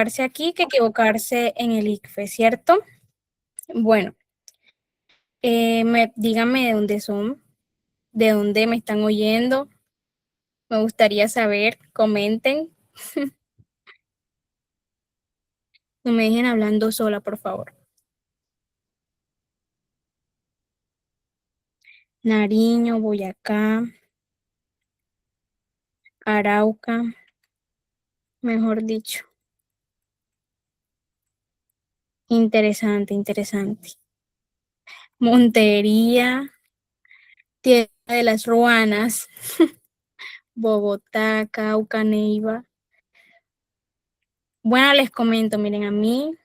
equivocarse aquí que equivocarse en el ICFE, ¿cierto? Bueno, díganme de dónde son, de dónde me están oyendo. Me gustaría saber, comenten. No me dejen hablando sola, por favor. Nariño, Boyacá, Arauca, mejor dicho. Interesante, interesante. Montería, Tierra de las Ruanas, Bogotá, Cauca, Neiva. Bueno, les comento, miren, a mí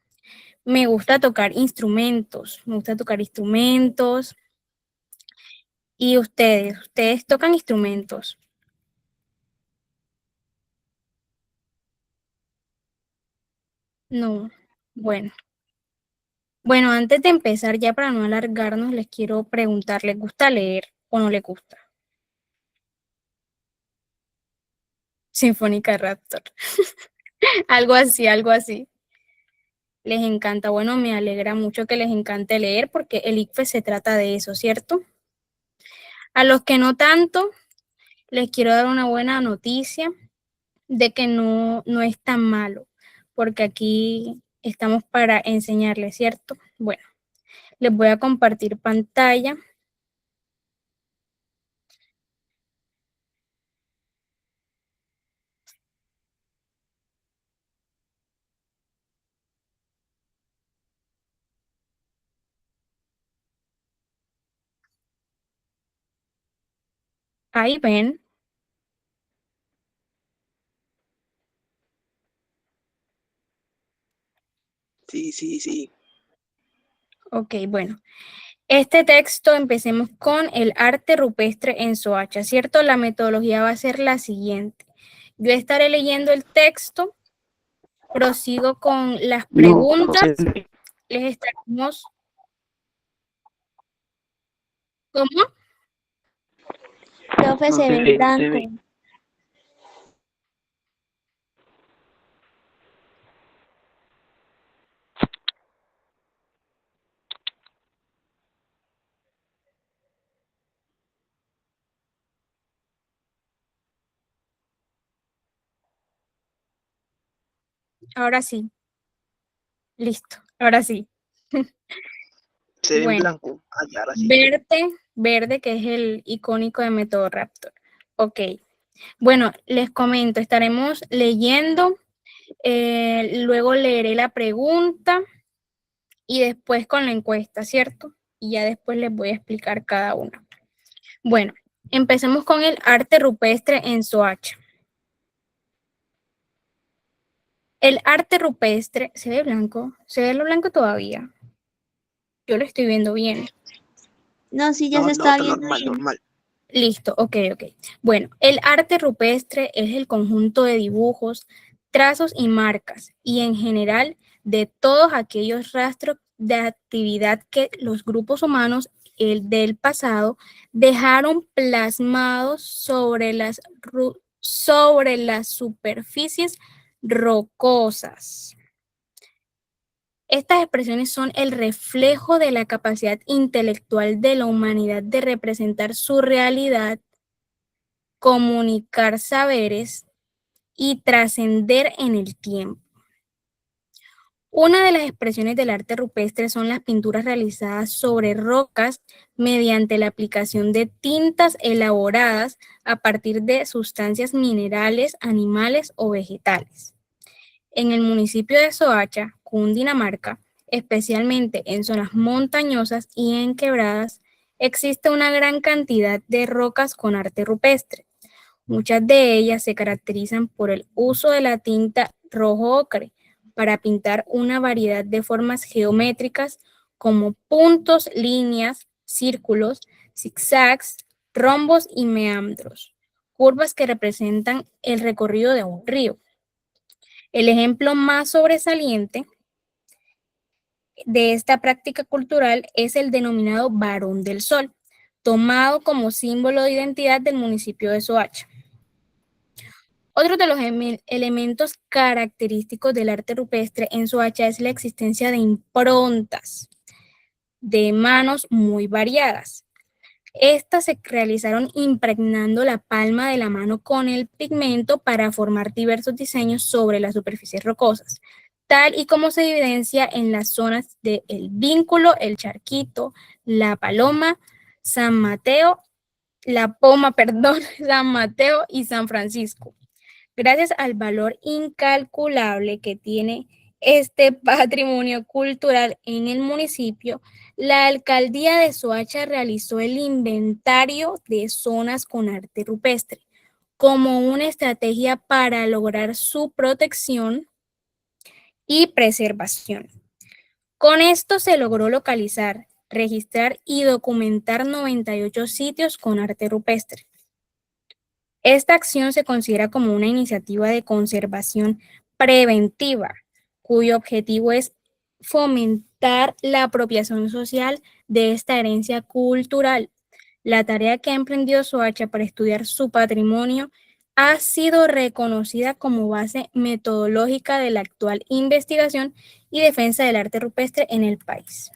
me gusta tocar instrumentos, ¿Y ustedes tocan instrumentos? No, bueno. Bueno, antes de empezar, ya para no alargarnos, les quiero preguntar, ¿les gusta leer o no les gusta? Sinfónica Raptor. Algo así, algo así. Les encanta. Bueno, me alegra mucho que les encante leer porque el ICFES se trata de eso, ¿cierto? A los que no tanto, les quiero dar una buena noticia de que no es tan malo, porque aquí estamos para enseñarles, ¿cierto? Bueno, les voy a compartir pantalla. Ahí ven. Sí, sí, sí. Ok, bueno. Este texto empecemos con el arte rupestre en Soacha, ¿cierto? La metodología va a ser la siguiente. Yo estaré leyendo el texto, prosigo con las preguntas, les estaremos... ¿Cómo? Profe, No se se ve en ve, se blanco. ve. Ahora sí, listo, ahora sí. Se ve en Bueno, blanco. Ah, ya, ahora sí. verde, que es el icónico de Método Raptor. Ok, bueno, les comento, estaremos leyendo, luego leeré la pregunta y después con la encuesta, ¿cierto? Y ya después les voy a explicar cada una. Bueno, empecemos con el arte rupestre en Soacha. El arte rupestre, ¿se ve blanco? ¿Se ve lo blanco todavía? Yo lo estoy viendo bien. No, sí, ya No, se no, está está viendo normal, bien. normal. Listo, ok. Bueno, el arte rupestre es el conjunto de dibujos, trazos y marcas, y en general de todos aquellos rastros de actividad que los grupos humanos del pasado dejaron plasmados sobre las superficies rocosas. Estas expresiones son el reflejo de la capacidad intelectual de la humanidad de representar su realidad, comunicar saberes y trascender en el tiempo. Una de las expresiones del arte rupestre son las pinturas realizadas sobre rocas mediante la aplicación de tintas elaboradas a partir de sustancias minerales, animales o vegetales. En el municipio de Soacha, Cundinamarca, especialmente en zonas montañosas y en quebradas, existe una gran cantidad de rocas con arte rupestre. Muchas de ellas se caracterizan por el uso de la tinta rojo ocre para pintar una variedad de formas geométricas como puntos, líneas, círculos, zigzags, rombos y meandros, curvas que representan el recorrido de un río. El ejemplo más sobresaliente de esta práctica cultural es el denominado Varón del Sol, tomado como símbolo de identidad del municipio de Soacha. Otro de los elementos característicos del arte rupestre en Soacha es la existencia de improntas de manos muy variadas. Estas se realizaron impregnando la palma de la mano con el pigmento para formar diversos diseños sobre las superficies rocosas, tal y como se evidencia en las zonas de El Vínculo, El Charquito, La Paloma, San Mateo, La Poma, perdón, San Mateo y San Francisco. Gracias al valor incalculable que tiene este patrimonio cultural en el municipio, la alcaldía de Soacha realizó el inventario de zonas con arte rupestre como una estrategia para lograr su protección y preservación. Con esto se logró localizar, registrar y documentar 98 sitios con arte rupestre. Esta acción se considera como una iniciativa de conservación preventiva, cuyo objetivo es fomentar la apropiación social de esta herencia cultural. La tarea que ha emprendido Soacha para estudiar su patrimonio ha sido reconocida como base metodológica de la actual investigación y defensa del arte rupestre en el país.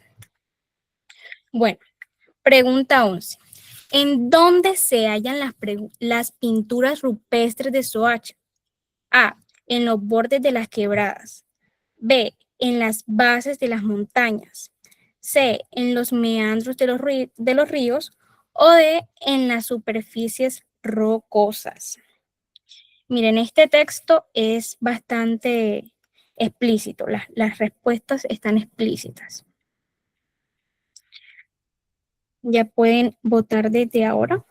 Bueno, pregunta 11. ¿En dónde se hallan las pinturas rupestres de Soacha? A. En los bordes de las quebradas. B. En las bases de las montañas. C. En los meandros de los ríos. O D. En las superficies rocosas. Miren, este texto es bastante explícito. Las respuestas están explícitas. Ya pueden votar desde ahora.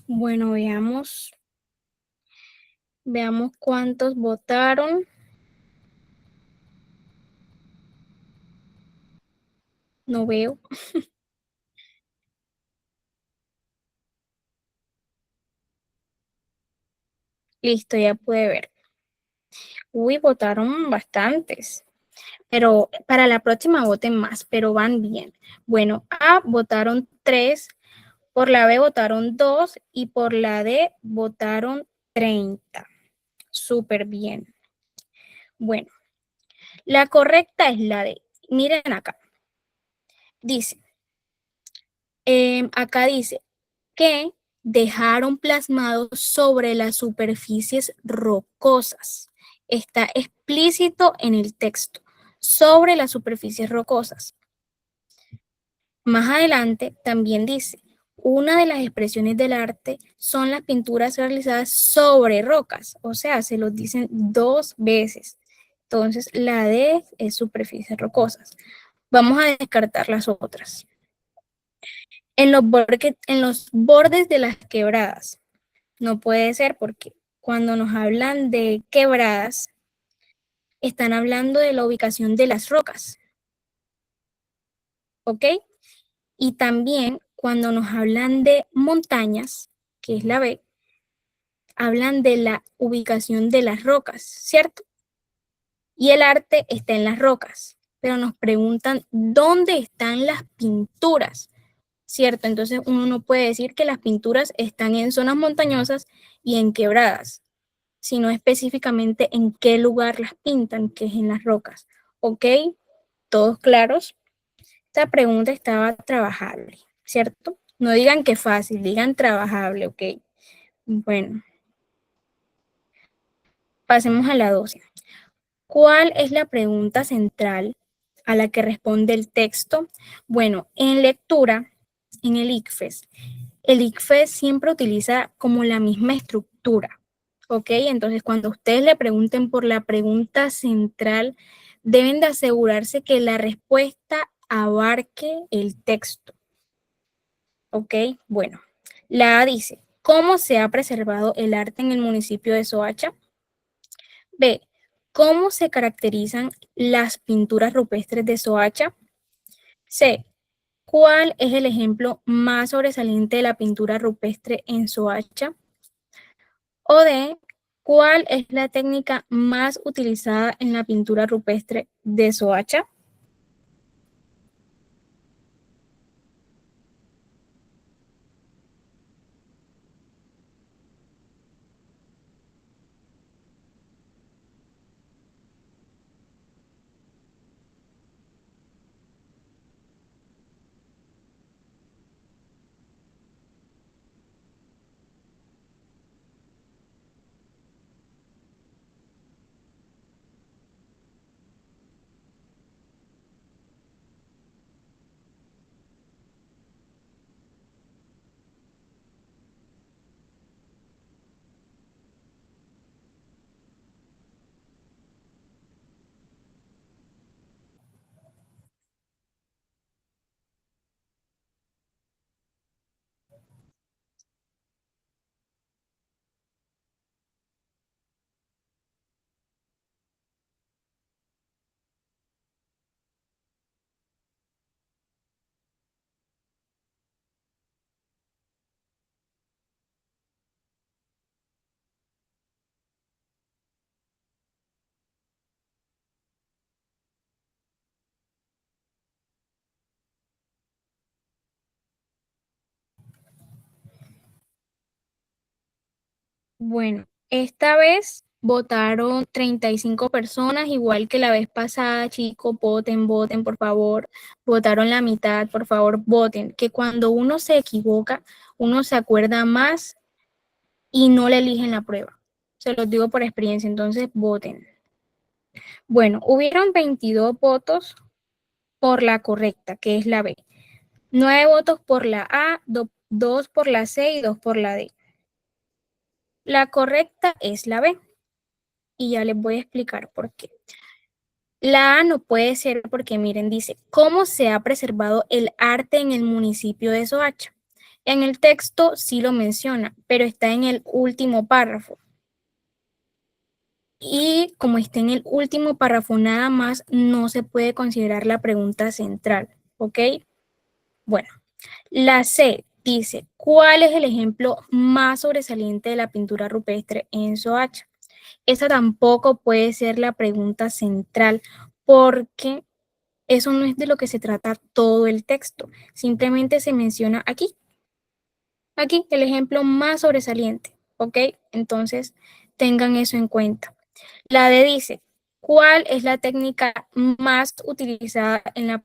Bueno, veamos cuántos votaron. No veo. Listo, ya puede ver. Uy, votaron bastantes. Pero para la próxima voten más, pero van bien. Bueno, A votaron 3, por la B votaron 2 y por la D votaron 30. Súper bien. Bueno, la correcta es la D. Miren acá. Dice, acá dice que dejaron plasmados sobre las superficies rocosas. Está explícito en el texto, sobre las superficies rocosas. Más adelante también dice, una de las expresiones del arte son las pinturas realizadas sobre rocas, o sea, se los dicen 2 veces. Entonces, la D es superficies rocosas. Vamos a descartar las otras. En los bordes de las quebradas, no puede ser porque cuando nos hablan de quebradas, están hablando de la ubicación de las rocas, ¿ok? Y también cuando nos hablan de montañas, que es la B, hablan de la ubicación de las rocas, ¿cierto? Y el arte está en las rocas, pero nos preguntan dónde están las pinturas, ¿cierto? Entonces uno no puede decir que las pinturas están en zonas montañosas y en quebradas, sino específicamente en qué lugar las pintan, que es en las rocas. ¿Ok? ¿Todos claros? Esta pregunta estaba trabajable, ¿cierto? No digan que fácil, digan trabajable, ¿ok? Bueno, pasemos a la 12. ¿Cuál es la pregunta central a la que responde el texto? Bueno, en lectura, en el ICFES siempre utiliza como la misma estructura, ¿ok? Entonces, cuando ustedes le pregunten por la pregunta central, deben de asegurarse que la respuesta abarque el texto, ¿ok? Bueno, la A dice, ¿cómo se ha preservado el arte en el municipio de Soacha? B, ¿cómo se caracterizan las pinturas rupestres de Soacha? C, ¿cuál es el ejemplo más sobresaliente de la pintura rupestre en Soacha? O D, ¿cuál es la técnica más utilizada en la pintura rupestre de Soacha? Bueno, esta vez votaron 35 personas, igual que la vez pasada, chicos, voten, voten, por favor. Votaron la mitad, por favor, voten. Que cuando uno se equivoca, uno se acuerda más y no le eligen la prueba. Se los digo por experiencia, entonces voten. Bueno, hubieron 22 votos por la correcta, que es la B. 9 votos por la A, 2 por la C y 2 por la D. La correcta es la B. Y ya les voy a explicar por qué. La A no puede ser porque, miren, dice, ¿cómo se ha preservado el arte en el municipio de Soacha? En el texto sí lo menciona, pero está en el último párrafo. Y como está en el último párrafo nada más, no se puede considerar la pregunta central, ¿ok? Bueno, la C dice, ¿cuál es el ejemplo más sobresaliente de la pintura rupestre en Soacha? Esa tampoco puede ser la pregunta central porque eso no es de lo que se trata todo el texto. Simplemente se menciona aquí el ejemplo más sobresaliente, ¿ok? Entonces tengan eso en cuenta. La D dice, ¿cuál es la técnica más utilizada en la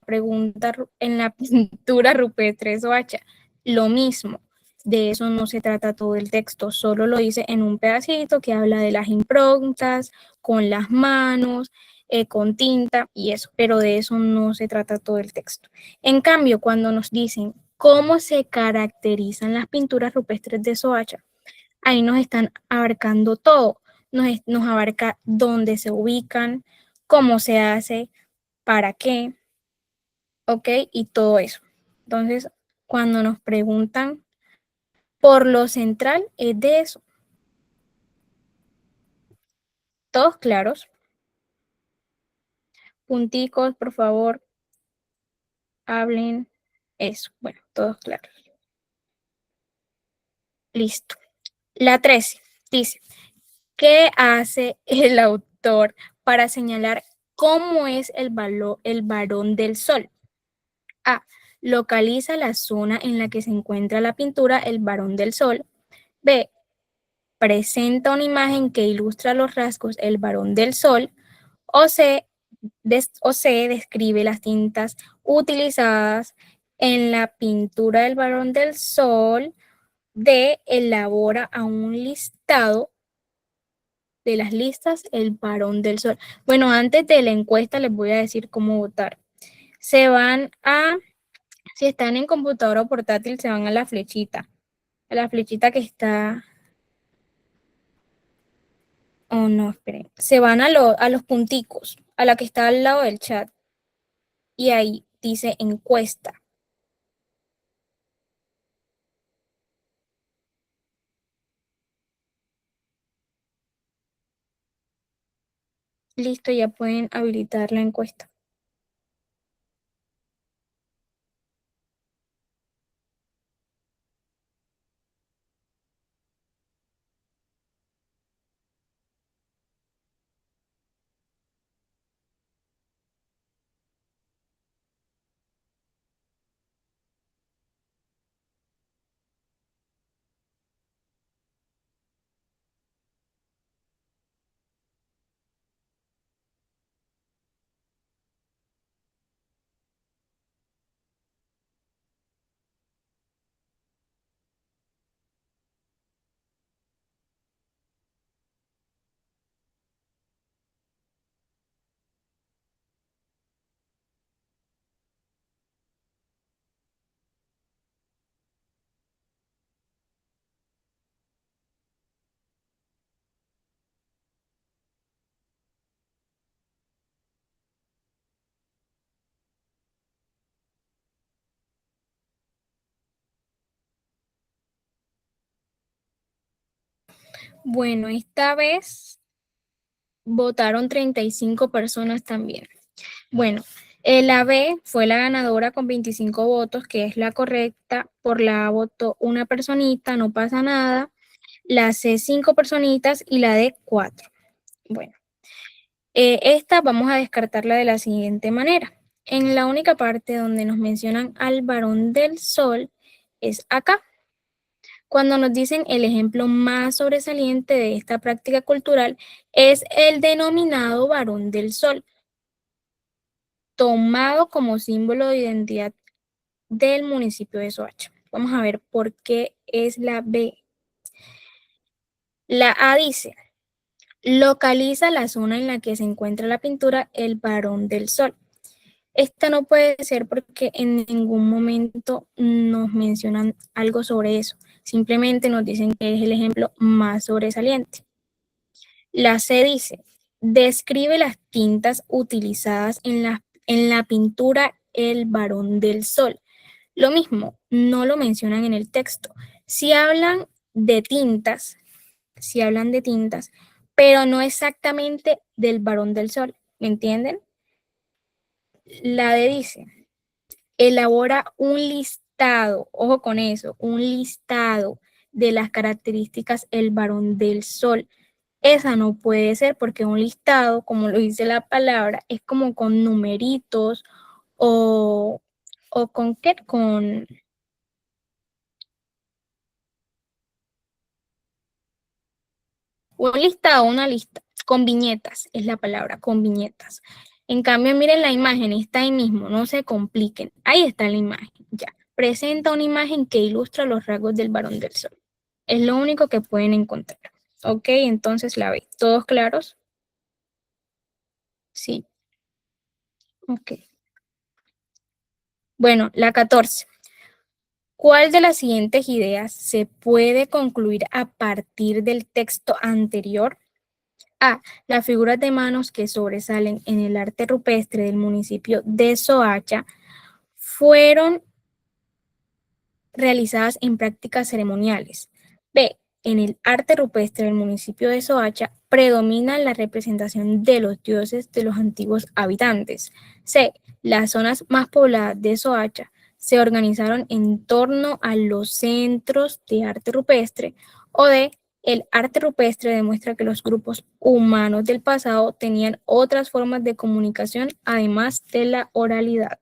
en la pintura rupestre Soacha? Lo mismo, de eso no se trata todo el texto, solo lo dice en un pedacito que habla de las improntas, con las manos, con tinta y eso, pero de eso no se trata todo el texto. En cambio, cuando nos dicen cómo se caracterizan las pinturas rupestres de Soacha, ahí nos están abarcando todo. Nos abarca dónde se ubican, cómo se hace, para qué, ¿ok? Y todo eso. Entonces, cuando nos preguntan por lo central, es de eso. Todos claros. Punticos, por favor, hablen. Eso. Bueno, todos claros. Listo. La 13 dice, ¿qué hace el autor para señalar cómo es el varón del sol? A. Localiza la zona en la que se encuentra la pintura El varón del sol. B. Presenta una imagen que ilustra los rasgos El varón del sol. O C. Describe las tintas utilizadas en la pintura del varón del sol. D, elabora a un listado de las listas El Barón del Sol. Bueno, antes de la encuesta les voy a decir cómo votar. Se van a, si están en computadora o portátil, se van a la flechita que está, oh no, esperen, se van a los punticos, a la que está al lado del chat, y ahí dice encuesta. Listo, ya pueden habilitar la encuesta. Bueno, esta vez votaron 35 personas también. Bueno, la B fue la ganadora con 25 votos, que es la correcta. Por la A votó una personita, no pasa nada. La C, 5 personitas y la D, 4. Bueno, esta vamos a descartarla de la siguiente manera. En la única parte donde nos mencionan al Barón del Sol es acá. Cuando nos dicen el ejemplo más sobresaliente de esta práctica cultural es el denominado Barón del Sol, tomado como símbolo de identidad del municipio de Soacha. Vamos a ver por qué es la B. La A dice, localiza la zona en la que se encuentra la pintura El Barón del Sol. Esta no puede ser porque en ningún momento nos mencionan algo sobre eso. Simplemente nos dicen que es el ejemplo más sobresaliente. La C dice, describe las tintas utilizadas en la pintura El Barón del Sol. Lo mismo, no lo mencionan en el texto. Si hablan de tintas, si hablan de tintas, pero no exactamente del Barón del Sol, ¿me entienden? La D dice, elabora un listado, ojo con eso, un listado de las características El Barón del Sol. Esa no puede ser porque un listado, como lo dice la palabra, es como con numeritos o, o con qué, con un listado, una lista, con viñetas, es la palabra, con viñetas. En cambio, miren la imagen, está ahí mismo, no se compliquen. Ahí está la imagen, ya. Presenta una imagen que ilustra los rasgos del Barón del Sol. Es lo único que pueden encontrar. Ok, entonces la ve. ¿Todos claros? Sí, ok. Bueno, la 14. ¿Cuál de las siguientes ideas se puede concluir a partir del texto anterior? A. Las figuras de manos que sobresalen en el arte rupestre del municipio de Soacha fueron realizadas en prácticas ceremoniales. B. En el arte rupestre del municipio de Soacha predomina la representación de los dioses de los antiguos habitantes. C. Las zonas más pobladas de Soacha se organizaron en torno a los centros de arte rupestre. O D. El arte rupestre demuestra que los grupos humanos del pasado tenían otras formas de comunicación además de la oralidad.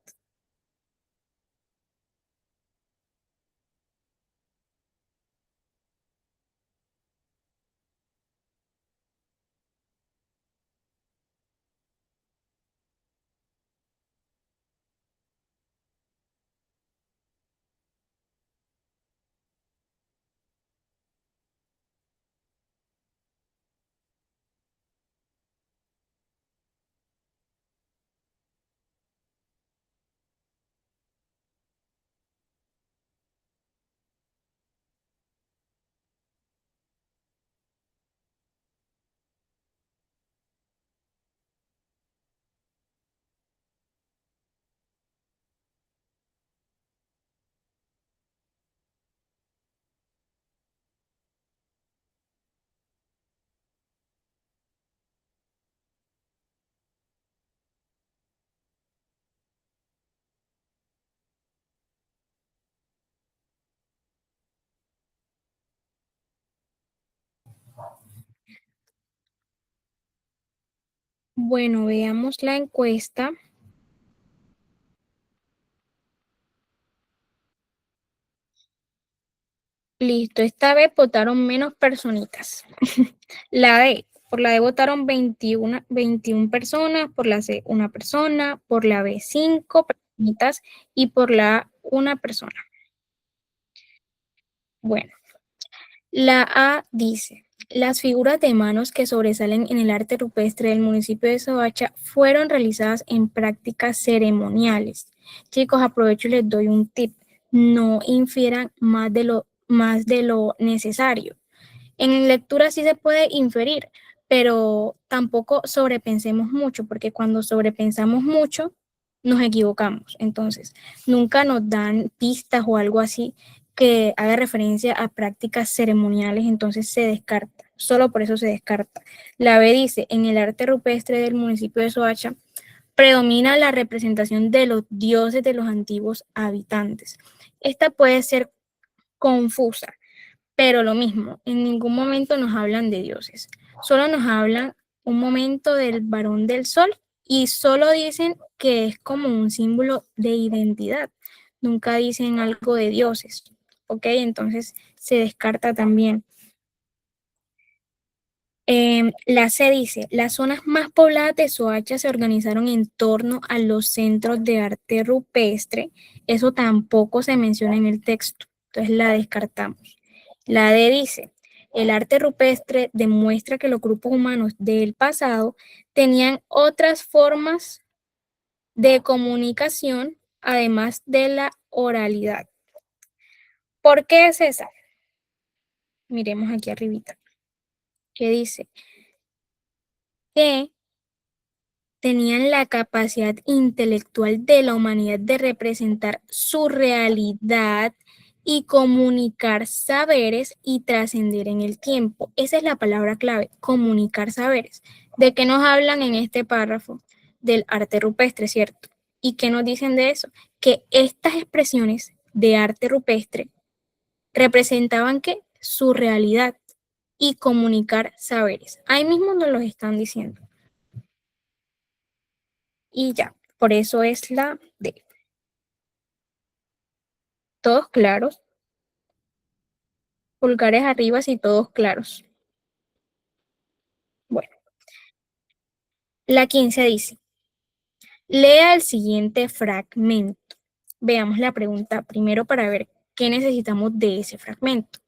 Bueno, veamos la encuesta. Listo, esta vez votaron menos personitas. La D, por la D votaron 21 personas, por la C una persona, por la B 5 personitas y por la A una persona. Bueno, la A dice, las figuras de manos que sobresalen en el arte rupestre del municipio de Soacha fueron realizadas en prácticas ceremoniales. Chicos, aprovecho y les doy un tip. No infieran más de lo necesario. En lectura sí se puede inferir, pero tampoco sobrepensemos mucho, porque cuando sobrepensamos mucho, nos equivocamos. Entonces, nunca nos dan pistas o algo así que haga referencia a prácticas ceremoniales, entonces se descarta. Solo por eso se descarta. La B dice, en el arte rupestre del municipio de Soacha, predomina la representación de los dioses de los antiguos habitantes. Esta puede ser confusa, pero lo mismo, en ningún momento nos hablan de dioses, solo nos hablan un momento del varón del sol y solo dicen que es como un símbolo de identidad, nunca dicen algo de dioses, ¿ok? Entonces se descarta también. La C dice, las zonas más pobladas de Soacha se organizaron en torno a los centros de arte rupestre, eso tampoco se menciona en el texto, entonces la descartamos. La D dice, el arte rupestre demuestra que los grupos humanos del pasado tenían otras formas de comunicación además de la oralidad. ¿Por qué es esa? Miremos aquí arribita, que dice que tenían la capacidad intelectual de la humanidad de representar su realidad y comunicar saberes y trascender en el tiempo. Esa es la palabra clave, comunicar saberes. ¿De qué nos hablan en este párrafo? Del arte rupestre, ¿cierto? ¿Y qué nos dicen de eso? Que estas expresiones de arte rupestre representaban que su realidad y comunicar saberes. Ahí mismo nos los están diciendo. Y ya, por eso es la D. Todos claros, pulgares arriba y todos claros. Bueno, la 15 dice, lea el siguiente fragmento. Veamos la pregunta primero para ver qué necesitamos de ese fragmento.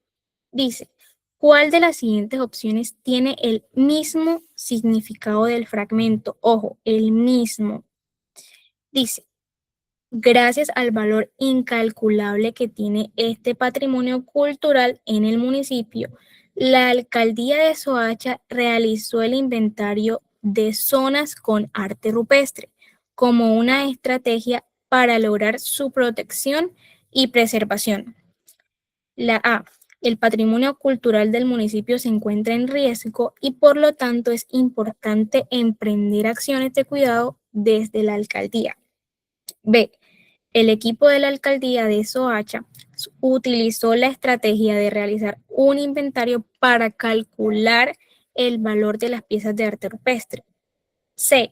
Dice, ¿cuál de las siguientes opciones tiene el mismo significado del fragmento? Ojo, el mismo. Dice, gracias al valor incalculable que tiene este patrimonio cultural en el municipio, la alcaldía de Soacha realizó el inventario de zonas con arte rupestre como una estrategia para lograr su protección y preservación. La A. El patrimonio cultural del municipio se encuentra en riesgo y por lo tanto es importante emprender acciones de cuidado desde la alcaldía. B. El equipo de la alcaldía de Soacha utilizó la estrategia de realizar un inventario para calcular el valor de las piezas de arte rupestre. C.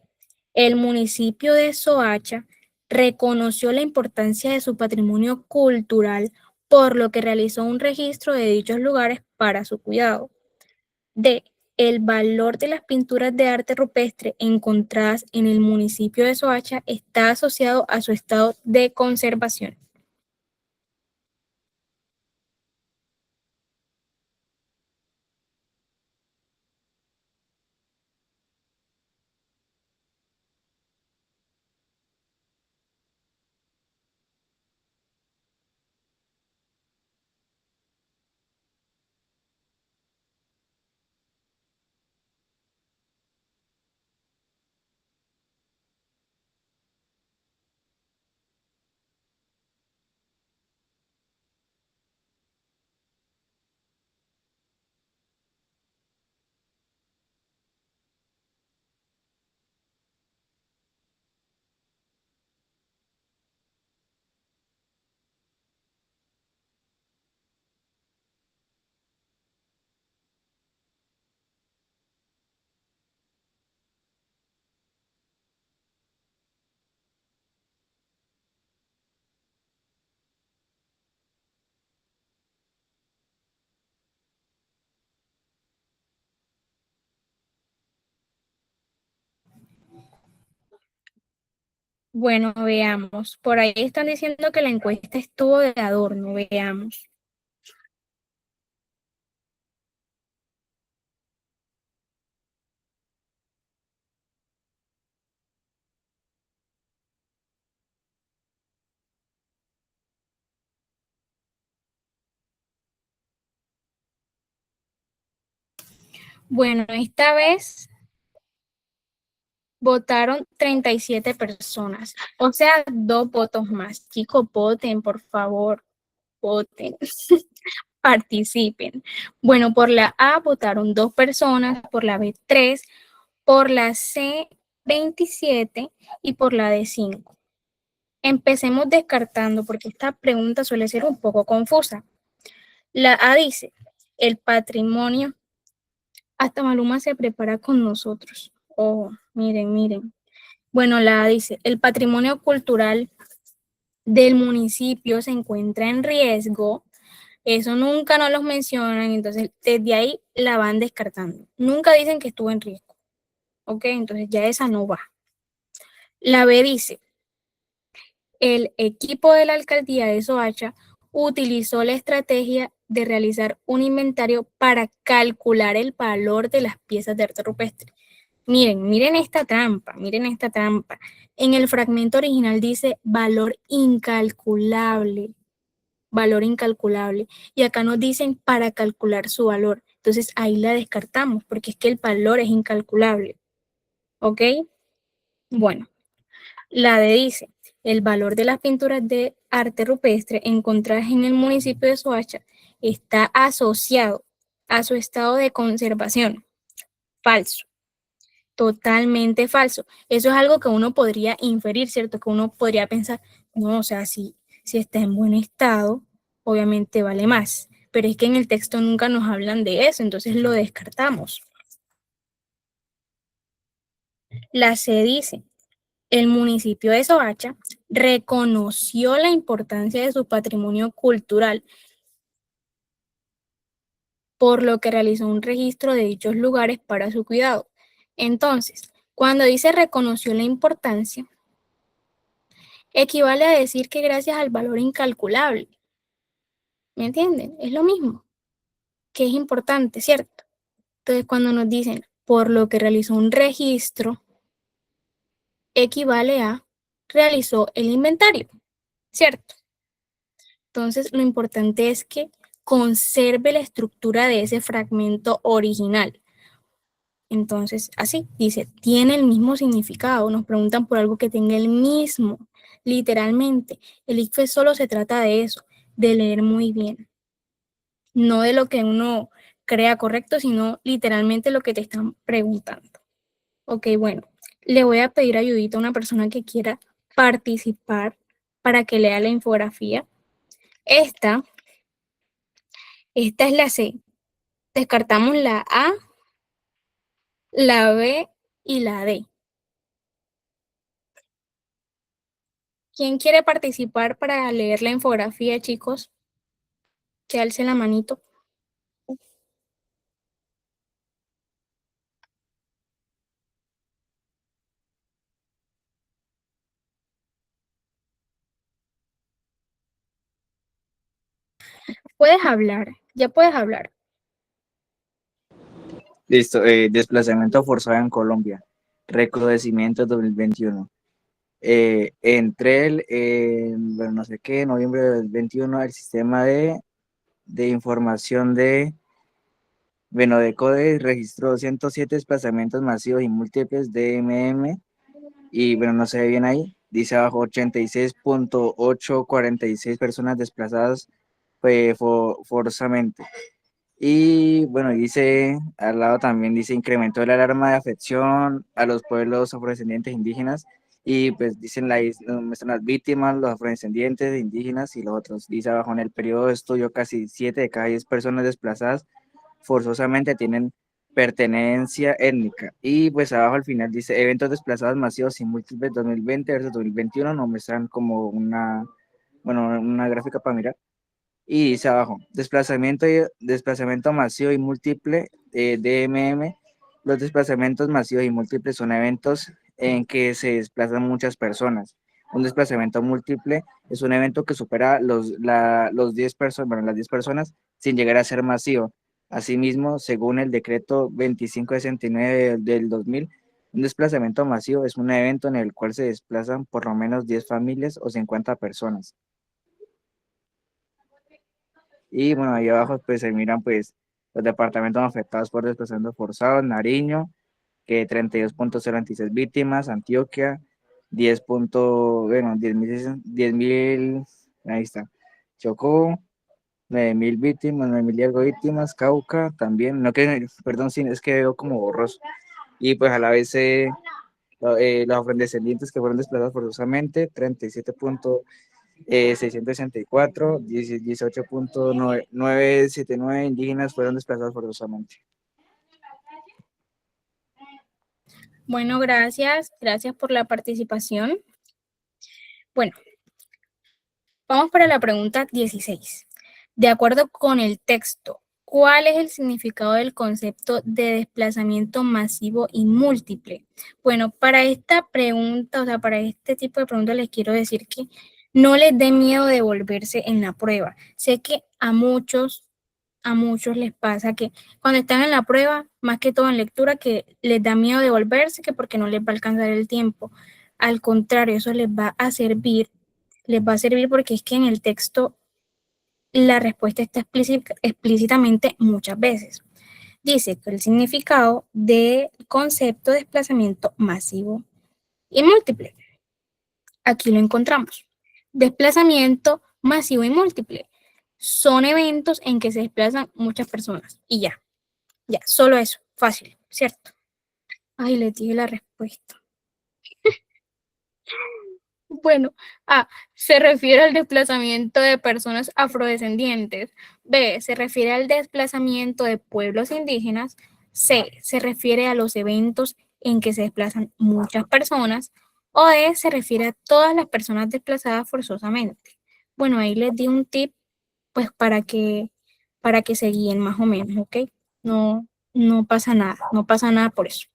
El municipio de Soacha reconoció la importancia de su patrimonio cultural, por lo que realizó un registro de dichos lugares para su cuidado. D. El valor de las pinturas de arte rupestre encontradas en el municipio de Soacha está asociado a su estado de conservación. Bueno, veamos. Por ahí están diciendo que la encuesta estuvo de adorno. Veamos. Bueno, esta vez votaron 37 personas, o sea, 2 votos más. Chicos, voten, por favor, voten, participen. Bueno, por la A votaron 2 personas, por la B 3, por la C 27 y por la D 5. Empecemos descartando porque esta pregunta suele ser un poco confusa. La A dice, el patrimonio, hasta Maluma se prepara con nosotros. Oh, miren, miren. Bueno, la A dice, el patrimonio cultural del municipio se encuentra en riesgo. Eso nunca nos los mencionan, entonces desde ahí la van descartando. Nunca dicen que estuvo en riesgo. Ok, entonces ya esa no va. La B dice, el equipo de la alcaldía de Soacha utilizó la estrategia de realizar un inventario para calcular el valor de las piezas de arte rupestre. Miren, miren esta trampa, miren esta trampa. En el fragmento original dice valor incalculable, valor incalculable. Y acá nos dicen para calcular su valor. Entonces ahí la descartamos porque es que el valor es incalculable. ¿Ok? Bueno, la D dice, el valor de las pinturas de arte rupestre encontradas en el municipio de Soacha está asociado a su estado de conservación. Falso, totalmente falso. Eso es algo que uno podría inferir, ¿cierto? Que uno podría pensar, no, o sea, si está en buen estado, obviamente vale más. Pero es que en el texto nunca nos hablan de eso, entonces lo descartamos. La C dice, el municipio de Soacha reconoció la importancia de su patrimonio cultural, por lo que realizó un registro de dichos lugares para su cuidado. Entonces, cuando dice reconoció la importancia, equivale a decir que gracias al valor incalculable, ¿me entienden? Es lo mismo, que es importante, ¿cierto? Entonces, cuando nos dicen por lo que realizó un registro, equivale a realizó el inventario, ¿cierto? Entonces, lo importante es que conserve la estructura de ese fragmento original. Entonces, así dice, tiene el mismo significado. Nos preguntan por algo que tenga el mismo, literalmente. El ICFES solo se trata de eso, de leer muy bien. No de lo que uno crea correcto, sino literalmente lo que te están preguntando. Ok, bueno, le voy a pedir ayudita a una persona que quiera participar para que lea la infografía. Esta es la C. Descartamos la A, la B y la D. ¿Quién quiere participar para leer la infografía, chicos? Que alce la manito. Puedes hablar, ya puedes hablar. Listo, desplazamiento forzado en Colombia, recrudecimiento 2021. Entre bueno, no sé qué, noviembre del 21, el sistema de información bueno, de CODE registró 107 desplazamientos masivos y múltiples de DMM, y bueno, no se ve bien ahí, dice abajo 86.846 personas desplazadas forzosamente. Y bueno, dice, al lado también dice, incrementó el alarma de afección a los pueblos afrodescendientes indígenas, y pues dicen, muestran las víctimas, los afrodescendientes indígenas y los otros. Dice abajo, en el periodo de estudio, casi 7 de cada 10 personas desplazadas forzosamente tienen pertenencia étnica. Y pues abajo al final dice, eventos desplazados masivos y múltiples 2020 versus 2021, nos muestran como una gráfica para mirar. Y dice abajo, desplazamiento masivo y múltiple, DMM. Los desplazamientos masivos y múltiples son eventos en que se desplazan muchas personas. Un desplazamiento múltiple es un evento que supera los 10 personas, bueno, las 10 personas sin llegar a ser masivo. Asimismo, según el decreto 2569 del 2000, un desplazamiento masivo es un evento en el cual se desplazan por lo menos 10 familias o 50 personas. Y bueno, ahí abajo pues se miran pues los departamentos afectados por desplazamientos forzados: Nariño, que 32.026 víctimas; Antioquia, 10 bueno, 10.000, ahí está; Chocó, 9.000 víctimas, 9.000 y algo víctimas; Cauca también, no que, perdón, sí, es que veo como borroso. Y pues a la vez los afrodescendientes que fueron desplazados forzosamente, 37.664; 18.979 indígenas fueron desplazados forzosamente. Bueno, gracias por la participación. Bueno, vamos para la pregunta 16. De acuerdo con el texto, ¿cuál es el significado del concepto de desplazamiento masivo y múltiple? Bueno, para esta pregunta, o sea, para este tipo de preguntas les quiero decir que no les dé miedo devolverse en la prueba. Sé que a muchos les pasa que cuando están en la prueba, más que todo en lectura, que les da miedo devolverse, que porque no les va a alcanzar el tiempo. Al contrario, eso les va a servir porque es que en el texto la respuesta está explícitamente muchas veces. Dice que el significado del concepto de desplazamiento masivo y múltiple. Aquí lo encontramos. Desplazamiento masivo y múltiple son eventos en que se desplazan muchas personas y ya, solo eso, fácil, ¿cierto? Ay, le dije la respuesta. Bueno, A, se refiere al desplazamiento de personas afrodescendientes. B, se refiere al desplazamiento de pueblos indígenas. C, se refiere a los eventos en que se desplazan muchas personas. O D, se refiere a todas las personas desplazadas forzosamente. Bueno, ahí les di un tip, pues para que se guíen más o menos, ¿ok? No, no pasa nada por eso.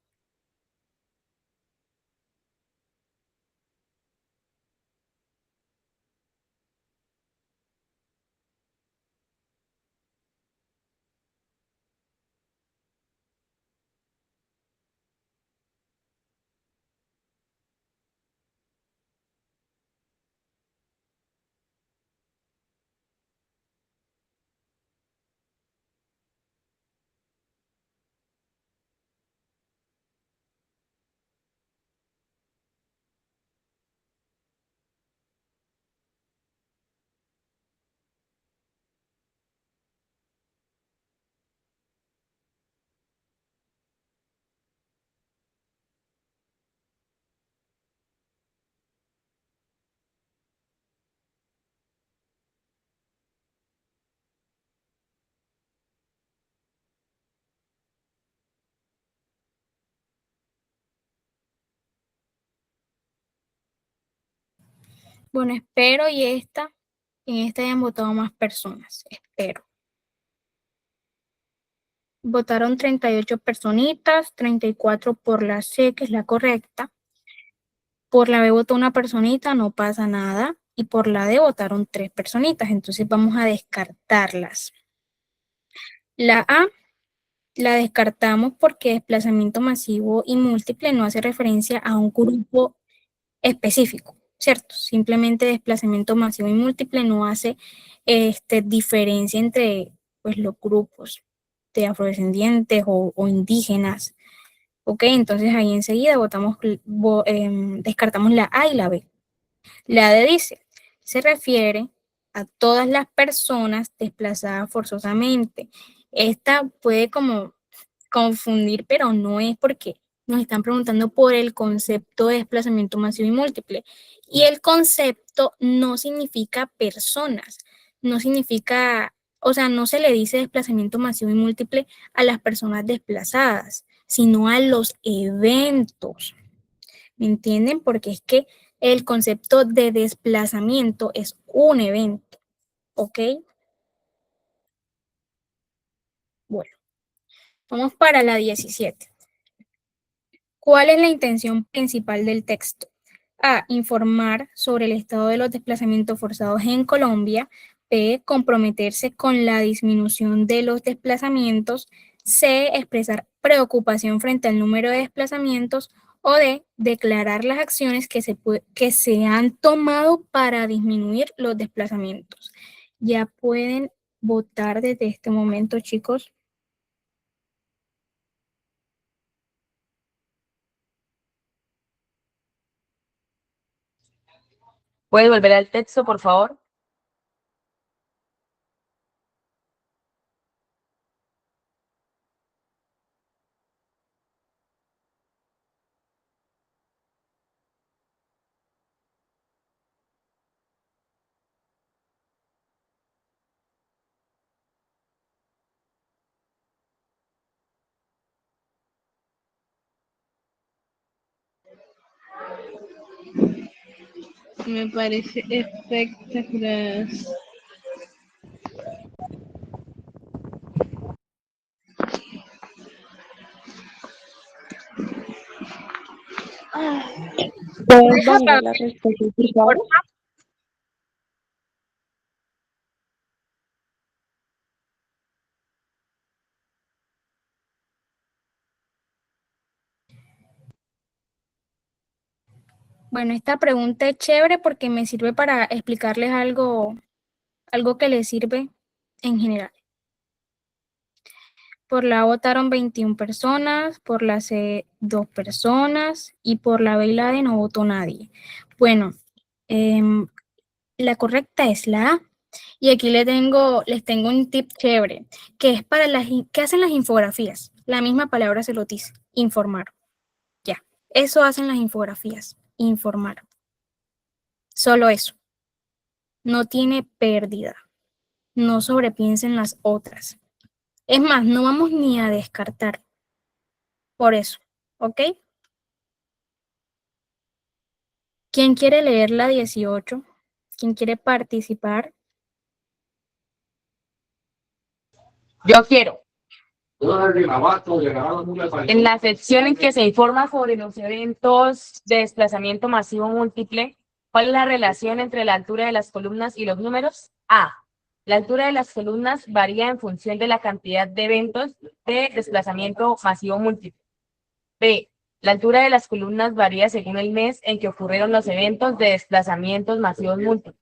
Bueno, espero en esta hayan votado más personas, espero. Votaron 38 personitas, 34 por la C, que es la correcta. Por la B votó una personita, no pasa nada. Y por la D votaron 3 personitas, entonces vamos a descartarlas. La A la descartamos porque desplazamiento masivo y múltiple no hace referencia a un grupo específico, ¿cierto? Simplemente desplazamiento masivo y múltiple no hace diferencia entre pues, los grupos de afrodescendientes o indígenas. Ok, entonces ahí enseguida descartamos la A y la B. La D dice, se refiere a todas las personas desplazadas forzosamente. Esta puede como confundir, pero no es porque nos están preguntando por el concepto de desplazamiento masivo y múltiple. Y el concepto no significa personas, no significa, o sea, no se le dice desplazamiento masivo y múltiple a las personas desplazadas, sino a los eventos. ¿Me entienden? Porque es que el concepto de desplazamiento es un evento, ¿ok? Bueno, vamos para la 17. ¿Cuál es la intención principal del texto? A, informar sobre el estado de los desplazamientos forzados en Colombia. B, comprometerse con la disminución de los desplazamientos. C, expresar preocupación frente al número de desplazamientos. O D, declarar las acciones que se han tomado para disminuir los desplazamientos. Ya pueden votar desde este momento, chicos. ¿Puedes volver al texto, por favor? Me parece espectacular. ¿Puedes validar la respuesta, por favor? Bueno, esta pregunta es chévere porque me sirve para explicarles algo que les sirve en general. Por la A votaron 21 personas, por la C 2 personas y por la B y la D no votó nadie. Bueno, la correcta es la A. Y aquí les tengo un tip chévere, que es para ¿qué hacen las infografías? La misma palabra se lo dice, informar. Ya, eso hacen las infografías, informar. Solo eso. No tiene pérdida. No sobrepiensen las otras. Es más, no vamos ni a descartar. Por eso, ¿ok? ¿Quién quiere leer la 18? ¿Quién quiere participar? Yo quiero. En la sección en que se informa sobre los eventos de desplazamiento masivo múltiple, ¿cuál es la relación entre la altura de las columnas y los números? A. La altura de las columnas varía en función de la cantidad de eventos de desplazamiento masivo múltiple. B. La altura de las columnas varía según el mes en que ocurrieron los eventos de desplazamientos masivos múltiples.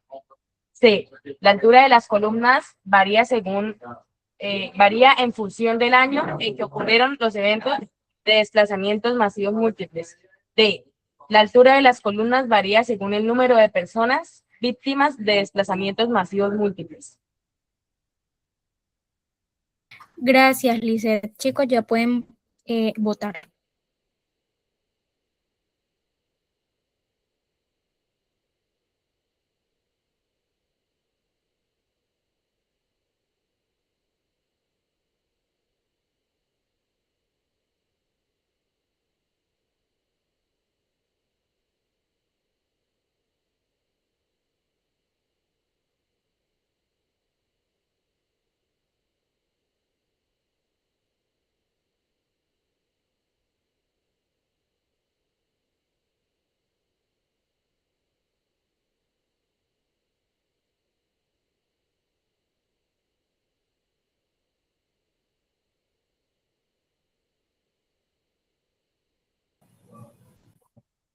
C. La altura de las columnas varía en función del año en que ocurrieron los eventos de desplazamientos masivos múltiples. D. La altura de las columnas varía según el número de personas víctimas de desplazamientos masivos múltiples. Gracias, Lizeth. Chicos, ya pueden votar.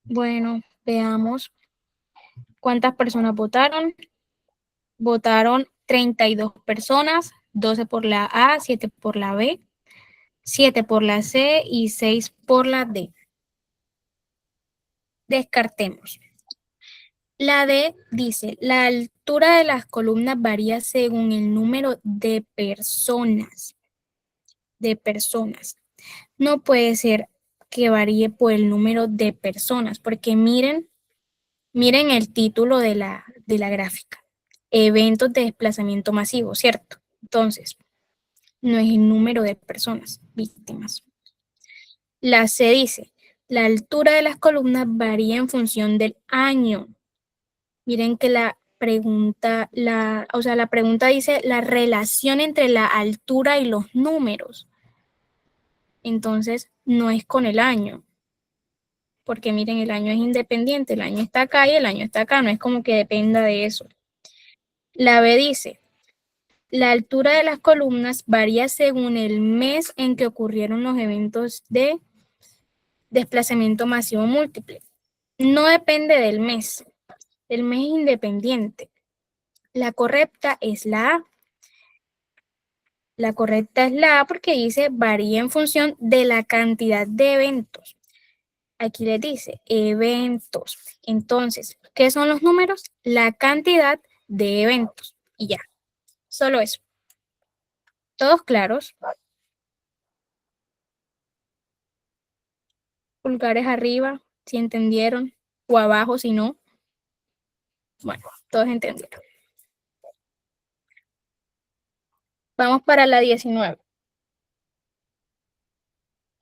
Bueno, veamos cuántas personas votaron. Votaron 32 personas, 12 por la A, 7 por la B, 7 por la C y 6 por la D. Descartemos. La D dice, la altura de las columnas varía según el número de personas. No puede ser que varíe por el número de personas, porque miren el título de la gráfica. Eventos de desplazamiento masivo, ¿cierto? Entonces, no es el número de personas víctimas. La C dice, la altura de las columnas varía en función del año. Miren que la pregunta dice la relación entre la altura y los números. Entonces, no es con el año. porque miren, el año es independiente, el año está acá y el año está acá, no es como que dependa de eso. La B dice, la altura de las columnas varía según el mes en que ocurrieron los eventos de desplazamiento masivo múltiple. No depende del mes. El mes es independiente. La correcta es la A. La correcta es la A porque dice varía en función de la cantidad de eventos. Aquí les dice eventos. Entonces, ¿qué son los números? La cantidad de eventos. Y ya, solo eso. ¿Todos claros? Pulgares arriba, si entendieron, o abajo, si no. Bueno, todos entendieron. Vamos para la 19.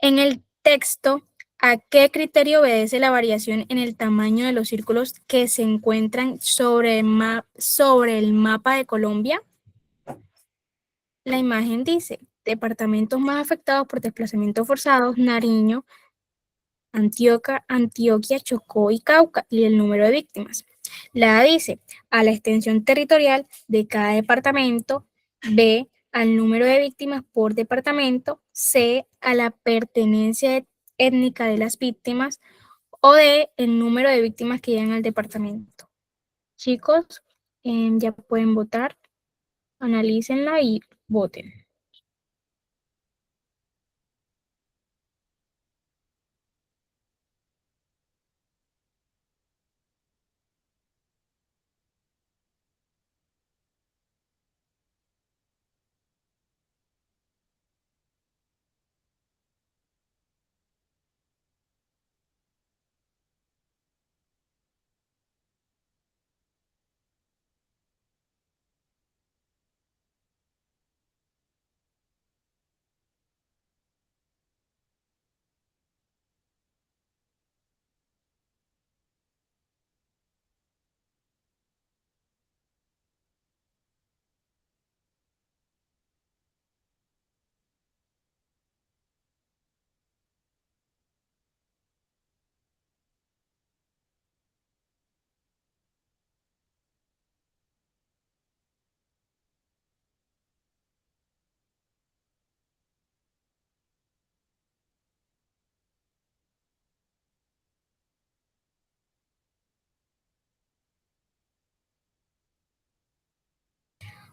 En el texto, ¿a qué criterio obedece la variación en el tamaño de los círculos que se encuentran sobre el mapa de Colombia? La imagen dice, departamentos más afectados por desplazamientos forzados, Nariño, Antioquia, Chocó y Cauca, y el número de víctimas. La A dice, a la extensión territorial de cada departamento. B, al número de víctimas por departamento. C, a la pertenencia étnica de las víctimas. O D, el número de víctimas que llegan al departamento. Chicos, ya pueden votar. Analícenla y voten.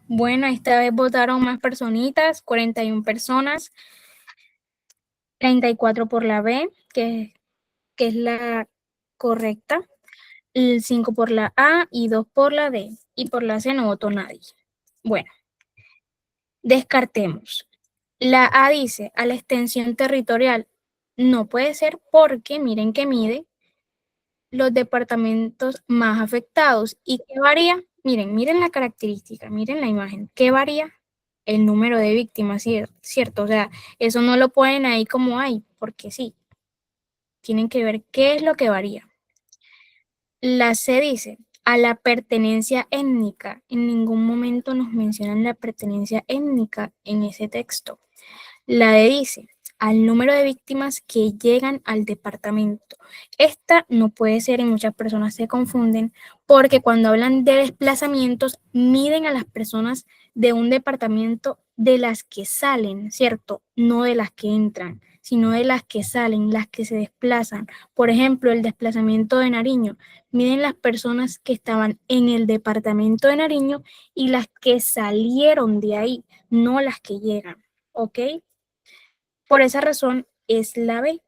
Bueno, esta vez votaron más personitas, 41 personas, 34 por la B, que es la correcta, el 5 por la A y 2 por la D, y por la C no votó nadie. Bueno, descartemos. La A dice, a la extensión territorial, no puede ser porque miren que mide los departamentos más afectados. ¿Y qué varía? Miren la característica, miren la imagen. ¿Qué varía? El número de víctimas, ¿cierto? O sea, eso no lo ponen ahí como hay, porque sí. Tienen que ver qué es lo que varía. La C dice, a la pertenencia étnica. En ningún momento nos mencionan la pertenencia étnica en ese texto. La D dice, al número de víctimas que llegan al departamento. Esta no puede ser y muchas personas se confunden porque cuando hablan de desplazamientos miden a las personas de un departamento de las que salen, ¿cierto? No de las que entran, sino de las que salen, las que se desplazan. Por ejemplo, el desplazamiento de Nariño. Miden las personas que estaban en el departamento de Nariño y las que salieron de ahí, no las que llegan, ¿ok? Por esa razón es la B.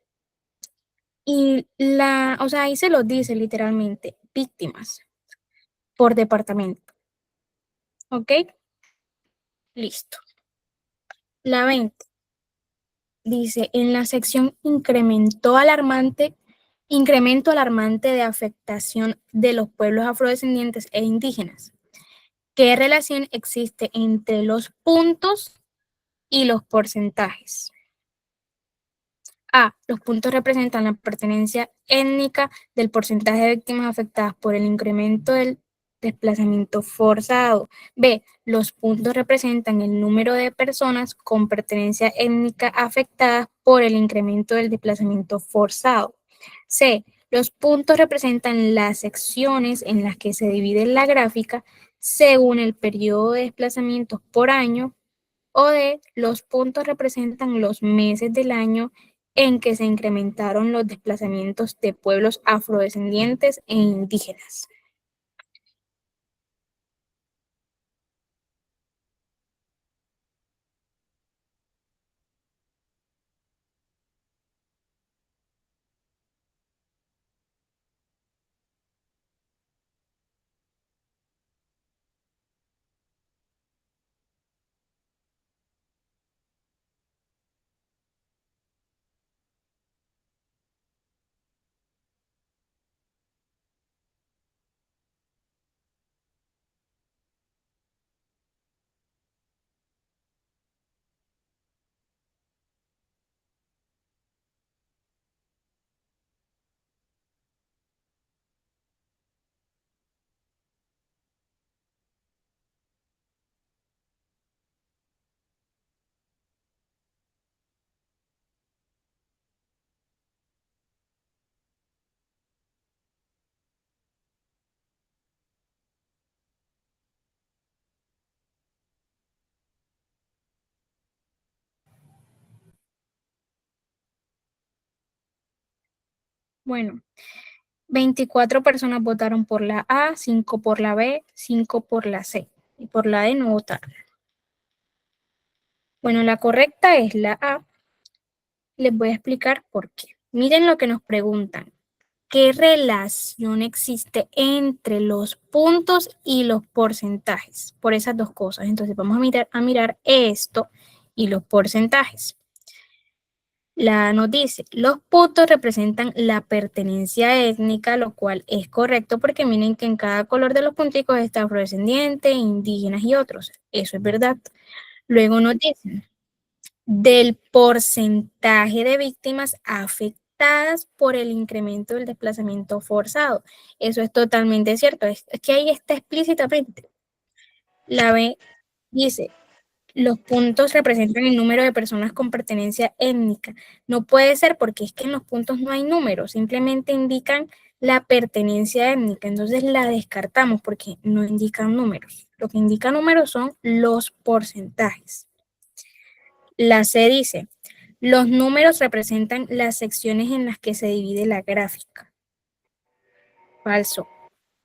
Y o sea, ahí se los dice literalmente, víctimas por departamento. ¿Ok? Listo. La 20 dice, en la sección incremento alarmante de afectación de los pueblos afrodescendientes e indígenas. ¿Qué relación existe entre los puntos y los porcentajes? A. Los puntos representan la pertenencia étnica del porcentaje de víctimas afectadas por el incremento del desplazamiento forzado. B. Los puntos representan el número de personas con pertenencia étnica afectadas por el incremento del desplazamiento forzado. C. Los puntos representan las secciones en las que se divide la gráfica según el periodo de desplazamientos por año, o D, los puntos representan los meses del año en que se incrementaron los desplazamientos de pueblos afrodescendientes e indígenas. Bueno, 24 personas votaron por la A, 5 por la B, 5 por la C. Y por la D no votaron. Bueno, la correcta es la A. Les voy a explicar por qué. Miren lo que nos preguntan. ¿Qué relación existe entre los puntos y los porcentajes? Por esas dos cosas. Entonces vamos a mirar esto y los porcentajes. La nos dice, los puntos representan la pertenencia étnica, lo cual es correcto porque miren que en cada color de los punticos está afrodescendiente, indígenas y otros. Eso es verdad. Luego nos dicen, del porcentaje de víctimas afectadas por el incremento del desplazamiento forzado. Eso es totalmente cierto. Es que ahí está explícitamente. La B dice, los puntos representan el número de personas con pertenencia étnica. No puede ser porque es que en los puntos no hay números, simplemente indican la pertenencia étnica. Entonces la descartamos porque no indican números. Lo que indica números son los porcentajes. La C dice, los números representan las secciones en las que se divide la gráfica. Falso.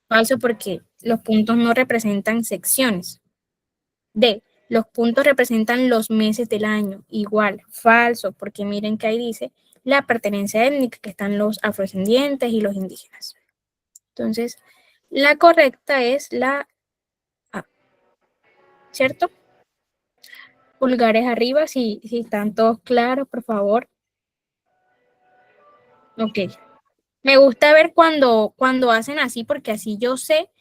Falso porque los puntos no representan secciones. D, los puntos representan los meses del año. Igual, falso, porque miren que ahí dice la pertenencia étnica, que están los afrodescendientes y los indígenas. Entonces, la correcta es la A. ¿Cierto? Pulgares arriba, si están todos claros, por favor. Ok. Me gusta ver cuando hacen así, porque así yo sé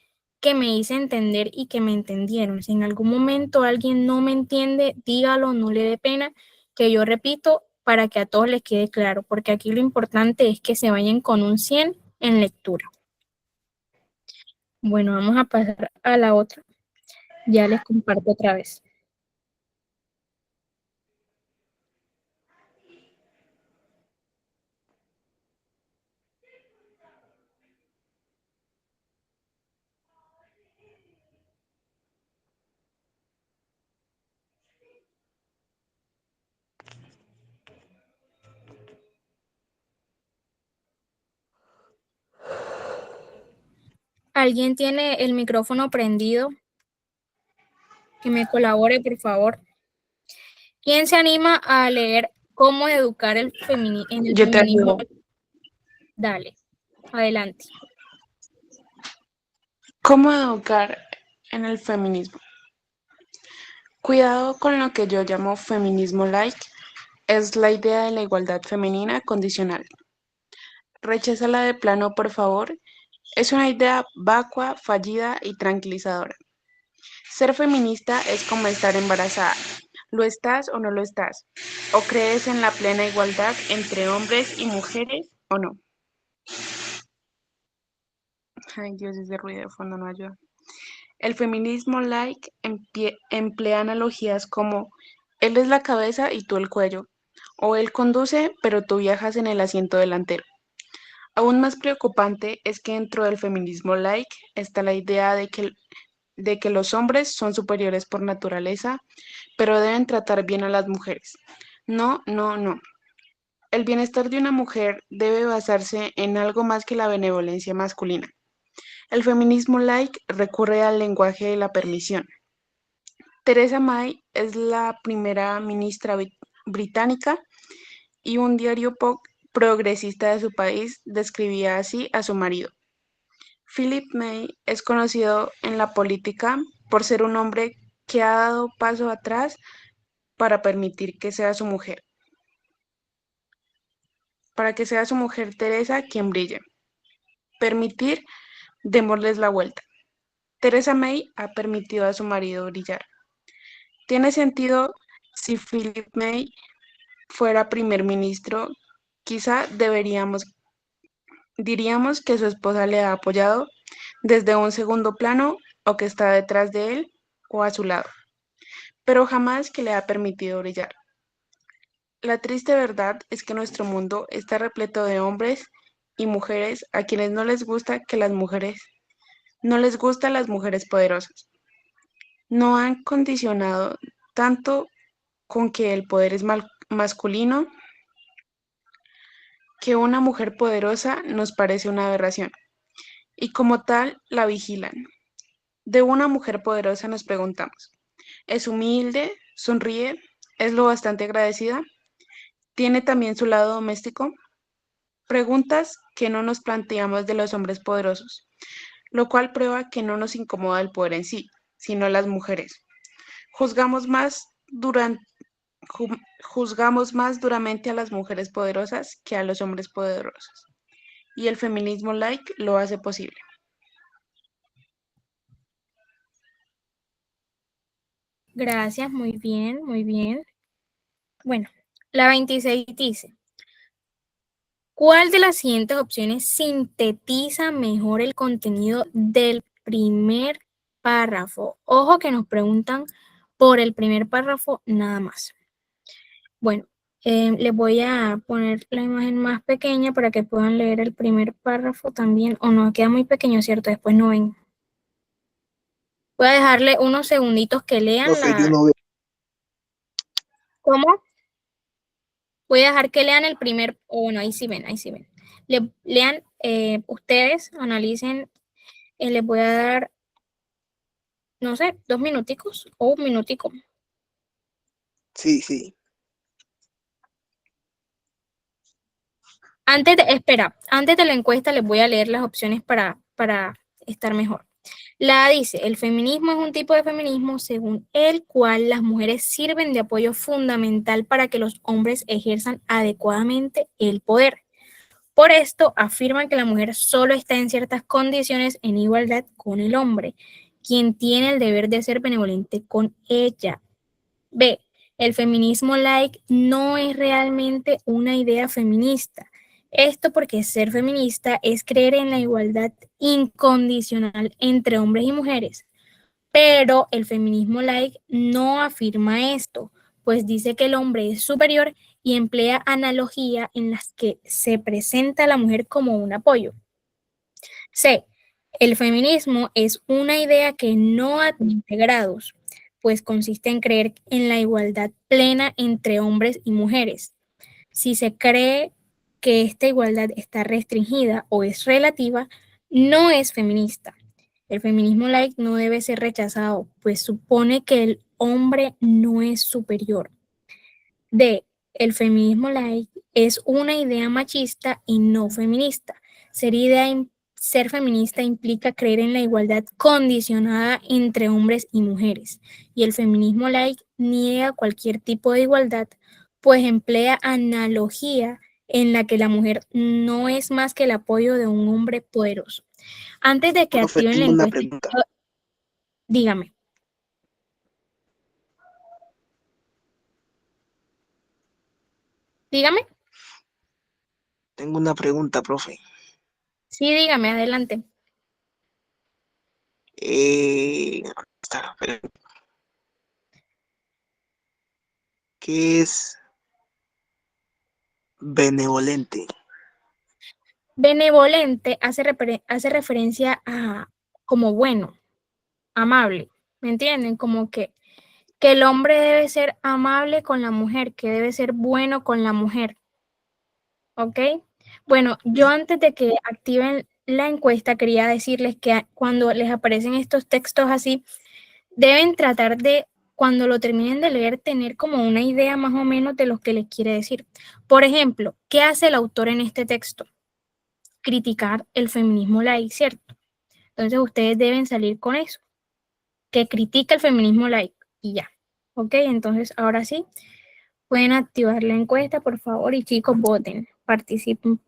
que me hice entender y que me entendieron. Si en algún momento alguien no me entiende, dígalo, no le dé pena, que yo repito para que a todos les quede claro, porque aquí lo importante es que se vayan con un 100 en lectura. Bueno, vamos a pasar a la otra. Ya les comparto otra vez. ¿Alguien tiene el micrófono prendido? Que me colabore, por favor. ¿Quién se anima a leer Cómo educar en el Yo te feminismo? ayudo. Dale, adelante. ¿Cómo educar en el feminismo? Cuidado con lo que yo llamo feminismo light, es la idea de la igualdad femenina condicional. Rechézala de plano, por favor. Es una idea vacua, fallida y tranquilizadora. Ser feminista es como estar embarazada. ¿Lo estás o no lo estás? ¿O crees en la plena igualdad entre hombres y mujeres o no? Ay, Dios, ese ruido de fondo no ayuda. El feminismo like emplea analogías como él es la cabeza y tú el cuello, o él conduce pero tú viajas en el asiento delantero. Aún más preocupante es que dentro del feminismo like está la idea de que los hombres son superiores por naturaleza, pero deben tratar bien a las mujeres. No, no, no. El bienestar de una mujer debe basarse en algo más que la benevolencia masculina. El feminismo like recurre al lenguaje de la permisión. Theresa May es la primera ministra británica y un diario progresista de su país describía así a su marido. Philip May es conocido en la política por ser un hombre que ha dado paso atrás para permitir que sea su mujer, para que sea su mujer Teresa quien brille. Permitir, démosles la vuelta. Theresa May ha permitido a su marido brillar. Tiene sentido si Philip May fuera primer ministro, quizá diríamos que su esposa le ha apoyado desde un segundo plano o que está detrás de él o a su lado, pero jamás que le ha permitido brillar. La triste verdad es que nuestro mundo está repleto de hombres y mujeres a quienes no les gustan las mujeres poderosas. No han condicionado tanto con que el poder es masculino que una mujer poderosa nos parece una aberración y como tal la vigilan. De una mujer poderosa nos preguntamos, ¿es humilde? ¿Sonríe? ¿Es lo bastante agradecida? ¿Tiene también su lado doméstico? Preguntas que no nos planteamos de los hombres poderosos, lo cual prueba que no nos incomoda el poder en sí, sino las mujeres. Juzgamos más, juzgamos más duramente a las mujeres poderosas que a los hombres poderosos. Y el feminismo like lo hace posible. Gracias, muy bien, muy bien. Bueno, la 26 dice, ¿cuál de las siguientes opciones sintetiza mejor el contenido del primer párrafo? Ojo que nos preguntan por el primer párrafo nada más. Bueno, les voy a poner la imagen más pequeña para que puedan leer el primer párrafo también. O no, queda muy pequeño, ¿cierto? Después no ven. Voy a dejarle unos segunditos que lean Profe, yo no veo. ¿Cómo? Voy a dejar que lean el primer, o bueno, ahí sí ven, ahí sí ven. Lean, ustedes, analicen, les voy a dar, no sé, 2 minuticos o 1 minutico. Sí, sí. Antes de la encuesta les voy a leer las opciones para estar mejor. La A dice, el feminismo es un tipo de feminismo según el cual las mujeres sirven de apoyo fundamental para que los hombres ejerzan adecuadamente el poder. Por esto afirman que la mujer solo está en ciertas condiciones en igualdad con el hombre, quien tiene el deber de ser benevolente con ella. B. El feminismo like no es realmente una idea feminista. Esto porque ser feminista es creer en la igualdad incondicional entre hombres y mujeres. Pero el feminismo like no afirma esto, pues dice que el hombre es superior y emplea analogía en las que se presenta a la mujer como un apoyo. C. El feminismo es una idea que no admite grados, pues consiste en creer en la igualdad plena entre hombres y mujeres. Si se cree que esta igualdad está restringida o es relativa, no es feminista. El feminismo like no debe ser rechazado, pues supone que el hombre no es superior. D. El feminismo like es una idea machista y no feminista. Ser feminista implica creer en la igualdad condicionada entre hombres y mujeres. Y el feminismo like niega cualquier tipo de igualdad, pues emplea analogía en la que la mujer no es más que el apoyo de un hombre poderoso. Antes de que Profe, activen la tengo una encuesta, pregunta. dígame. Dígame. Tengo una pregunta, profe. Sí, dígame, adelante. Está, ¿qué es benevolente? Benevolente hace referencia a como bueno, amable, ¿me entienden? Como que el hombre debe ser amable con la mujer, que debe ser bueno con la mujer, ¿ok? Bueno, yo antes de que activen la encuesta quería decirles que cuando les aparecen estos textos así, deben tratar de, cuando lo terminen de leer, tener como una idea más o menos de lo que les quiere decir. Por ejemplo, ¿qué hace el autor en este texto? Criticar el feminismo laico, ¿cierto? Entonces ustedes deben salir con eso, que critica el feminismo laico y ya. ¿Ok? Entonces ahora sí, pueden activar la encuesta, por favor, y chicos, voten, participen.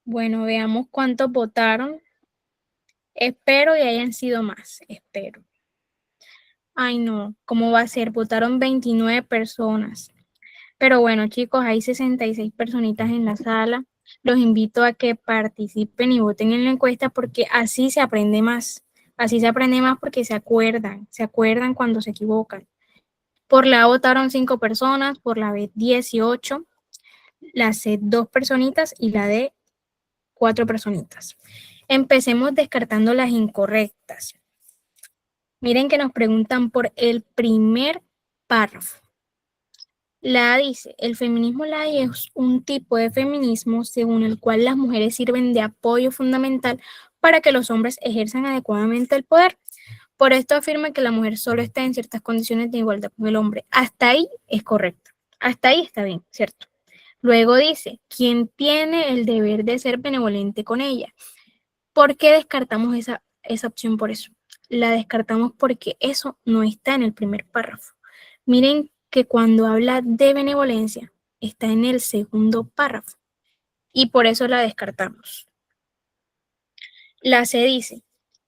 Bueno, veamos cuántos votaron. Espero y hayan sido más, espero. Ay, no, ¿cómo va a ser? Votaron 29 personas. Pero bueno, chicos, hay 66 personitas en la sala. Los invito a que participen y voten en la encuesta porque así se aprende más. Así se aprende más porque se acuerdan cuando se equivocan. Por la A votaron 5 personas, por la B 18, la C 2 personitas y la D 4 personitas. Empecemos descartando las incorrectas. Miren que nos preguntan por el primer párrafo. La A dice, el feminismo laico es un tipo de feminismo según el cual las mujeres sirven de apoyo fundamental para que los hombres ejerzan adecuadamente el poder. Por esto afirma que la mujer solo está en ciertas condiciones de igualdad con el hombre. Hasta ahí es correcto. Hasta ahí está bien, ¿cierto? Luego dice, ¿quién tiene el deber de ser benevolente con ella? ¿Por qué descartamos esa opción por eso? La descartamos porque eso no está en el primer párrafo. Miren que cuando habla de benevolencia está en el segundo párrafo y por eso la descartamos. La C dice,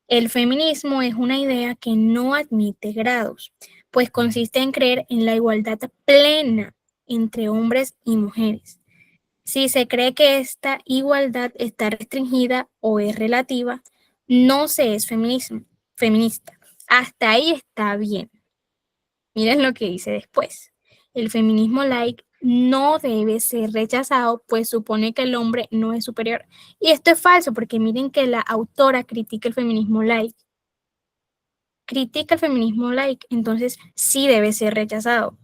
el feminismo es una idea que no admite grados, pues consiste en creer en la igualdad plena entre hombres y mujeres. Si se cree que esta igualdad está restringida o es relativa, no se es feminista. Hasta ahí está bien. Miren lo que dice después. El feminismo laico no debe ser rechazado, pues supone que el hombre no es superior. Y esto es falso, porque miren que la autora critica el feminismo laico. Critica el feminismo laico, entonces sí debe ser rechazado.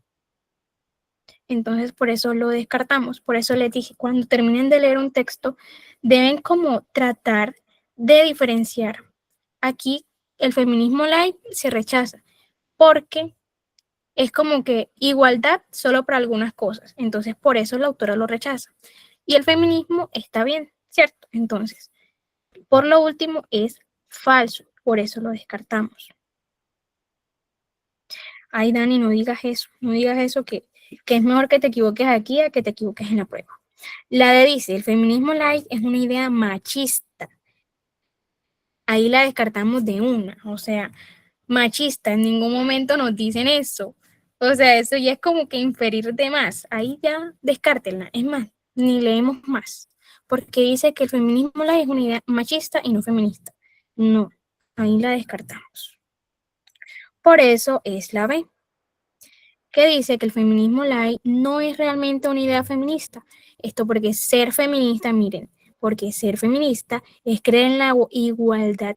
Entonces, por eso lo descartamos. Por eso les dije, cuando terminen de leer un texto, deben como tratar de diferenciar. Aquí el feminismo laico se rechaza, porque es como que igualdad solo para algunas cosas. Entonces, por eso la autora lo rechaza. Y el feminismo está bien, ¿cierto? Entonces, por lo último, es falso. Por eso lo descartamos. Ay, Dani, no digas eso. No digas eso, que es mejor que te equivoques aquí a que te equivoques en la prueba. La D dice, el feminismo laico es una idea machista. Ahí la descartamos de una. O sea, machista, en ningún momento nos dicen eso. O sea, eso ya es como que inferir de más. Ahí ya descártenla. Es más, ni leemos más. Porque dice que el feminismo laico es una idea machista y no feminista. No, ahí la descartamos. Por eso es la B, que dice que el feminismo laico no es realmente una idea feminista. Esto porque ser feminista, miren, porque ser feminista es creer en la igualdad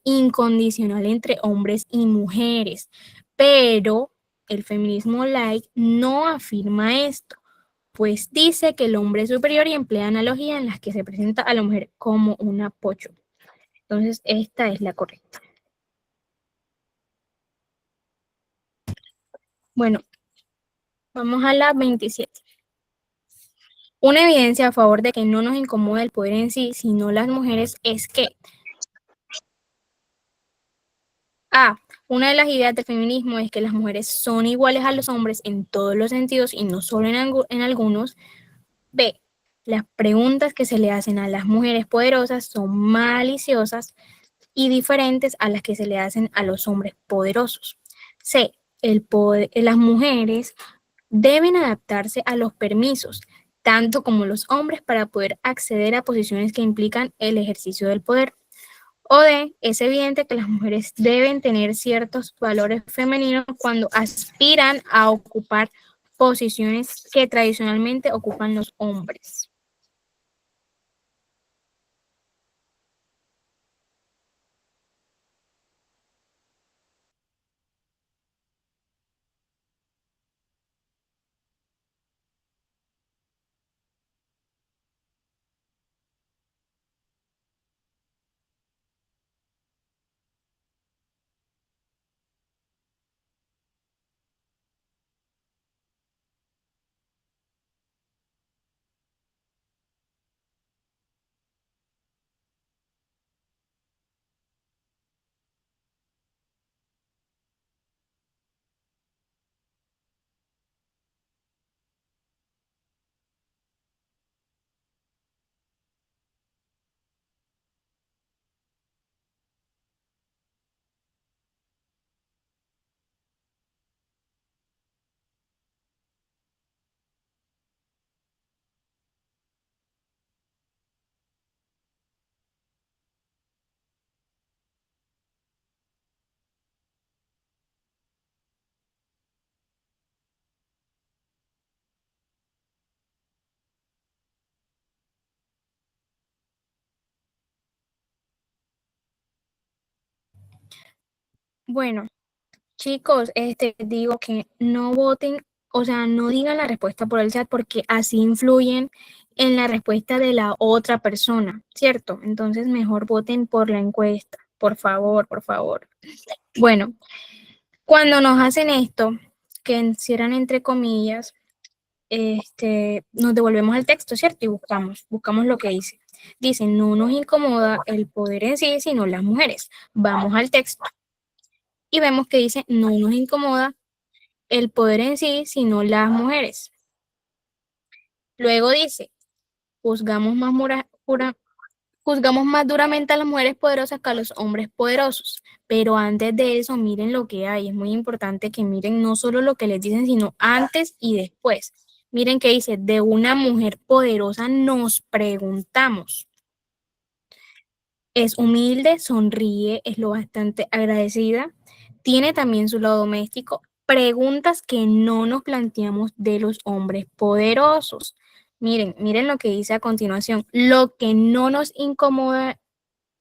incondicional entre hombres y mujeres, pero el feminismo light no afirma esto, pues dice que el hombre es superior y emplea analogías en las que se presenta a la mujer como un apoyo. Entonces, esta es la correcta. Bueno, vamos a la 27. Una evidencia a favor de que no nos incomoda el poder en sí, sino las mujeres, es que A. Una de las ideas del feminismo es que las mujeres son iguales a los hombres en todos los sentidos y no solo en algunos. B. Las preguntas que se le hacen a las mujeres poderosas son maliciosas y diferentes a las que se le hacen a los hombres poderosos. C. Las mujeres deben adaptarse a los permisos, tanto como los hombres, para poder acceder a posiciones que implican el ejercicio del poder. O D. Es evidente que las mujeres deben tener ciertos valores femeninos cuando aspiran a ocupar posiciones que tradicionalmente ocupan los hombres. Bueno, chicos, digo que no voten, o sea, no digan la respuesta por el chat porque así influyen en la respuesta de la otra persona, ¿cierto? Entonces mejor voten por la encuesta, por favor, por favor. Bueno, cuando nos hacen esto, que encierran entre comillas, nos devolvemos al texto, ¿cierto? Y buscamos lo que dice. Dice, no nos incomoda el poder en sí, sino las mujeres. Vamos al texto y vemos que dice, no nos incomoda el poder en sí, sino las mujeres. Luego dice, juzgamos más duramente a las mujeres poderosas que a los hombres poderosos. Pero antes de eso, miren lo que hay. Es muy importante que miren no solo lo que les dicen, sino antes y después. Miren que dice, de una mujer poderosa nos preguntamos. Es humilde, sonríe, es lo bastante agradecida. Tiene también su lado doméstico. Preguntas que no nos planteamos de los hombres poderosos. Miren lo que dice a continuación. Lo que no nos incomoda,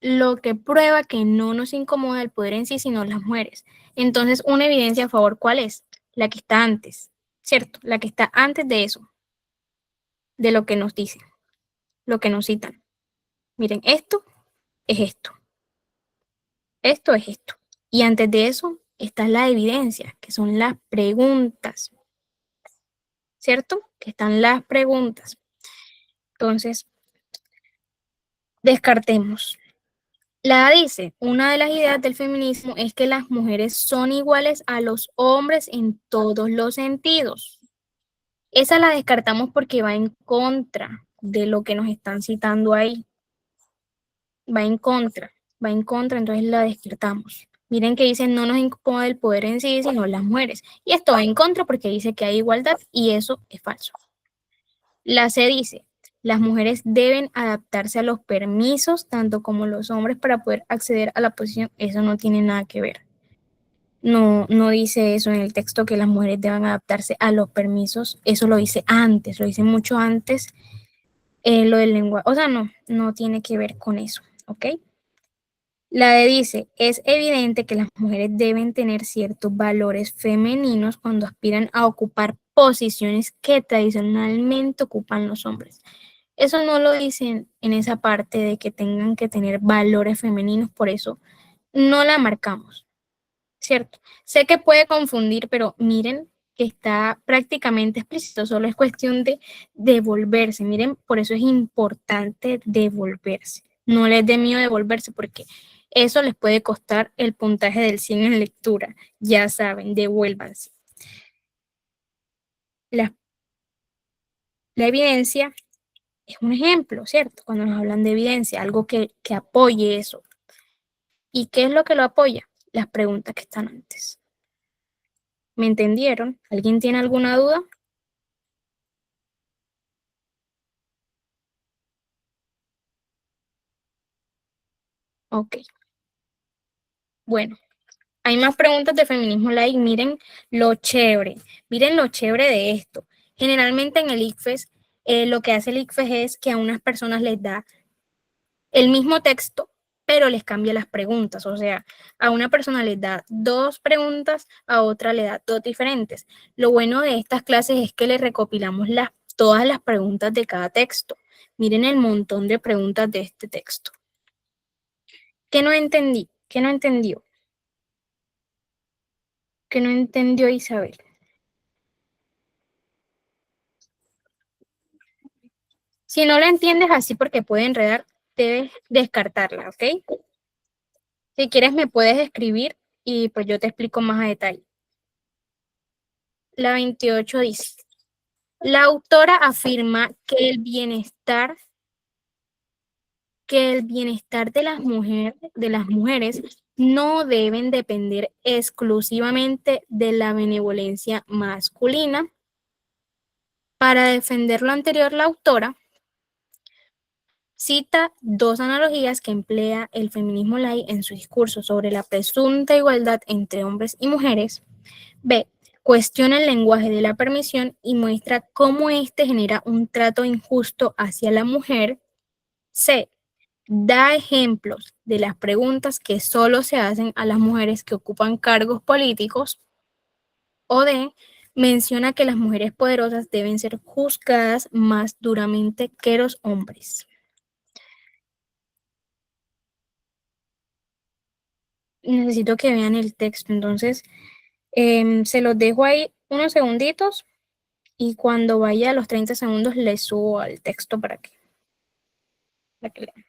lo que prueba que no nos incomoda el poder en sí, sino las mujeres. Entonces, una evidencia a favor, ¿cuál es? La que está antes, ¿cierto? La que está antes de eso, de lo que nos dicen, lo que nos citan. Miren, esto es esto. Esto es esto. Y antes de eso está la evidencia, que son las preguntas, ¿cierto? Que están las preguntas. Entonces, descartemos. La dice, una de las ideas del feminismo es que las mujeres son iguales a los hombres en todos los sentidos. Esa la descartamos porque va en contra de lo que nos están citando ahí. Va en contra, entonces la descartamos. Miren que dice, no nos incomoda el poder en sí, sino las mujeres. Y esto va en contra porque dice que hay igualdad y eso es falso. La C dice, las mujeres deben adaptarse a los permisos, tanto como los hombres, para poder acceder a la posición. Eso no tiene nada que ver. No dice eso en el texto, que las mujeres deban adaptarse a los permisos. Eso lo dice antes, lo dice mucho antes lo del lenguaje, o sea, no tiene que ver con eso, ¿ok? La D dice, es evidente que las mujeres deben tener ciertos valores femeninos cuando aspiran a ocupar posiciones que tradicionalmente ocupan los hombres. Eso no lo dicen en esa parte de que tengan que tener valores femeninos, por eso no la marcamos, ¿cierto? Sé que puede confundir, pero miren que está prácticamente explícito, solo es cuestión de devolverse. Miren, por eso es importante devolverse. No les dé miedo devolverse porque eso les puede costar el puntaje del 100 en lectura. Ya saben, devuélvanse. La evidencia es un ejemplo, ¿cierto? Cuando nos hablan de evidencia, algo que apoye eso. ¿Y qué es lo que lo apoya? Las preguntas que están antes. ¿Me entendieron? ¿Alguien tiene alguna duda? Ok. Bueno, hay más preguntas de feminismo like. Miren lo chévere. Miren lo chévere de esto. Generalmente en el ICFES, lo que hace el ICFES es que a unas personas les da el mismo texto, pero les cambia las preguntas. O sea, a una persona les da 2 preguntas, a otra le da 2 diferentes. Lo bueno de estas clases es que le recopilamos todas las preguntas de cada texto. Miren el montón de preguntas de este texto. ¿Qué no entendí? ¿Qué no entendió? ¿Qué no entendió Isabel? Si no la entiendes así porque puede enredar, debes descartarla, ¿ok? Si quieres me puedes escribir y pues yo te explico más a detalle. La 28 dice, la autora afirma que el bienestar de las mujeres no deben depender exclusivamente de la benevolencia masculina. Para defender lo anterior, la autora cita 2 analogías que emplea el feminismo light en su discurso sobre la presunta igualdad entre hombres y mujeres. B. Cuestiona el lenguaje de la permisión y muestra cómo éste genera un trato injusto hacia la mujer. C. Da ejemplos de las preguntas que solo se hacen a las mujeres que ocupan cargos políticos. O D. Menciona que las mujeres poderosas deben ser juzgadas más duramente que los hombres. Necesito que vean el texto, entonces se los dejo ahí unos segunditos y cuando vaya a los 30 segundos les subo al texto para que lean.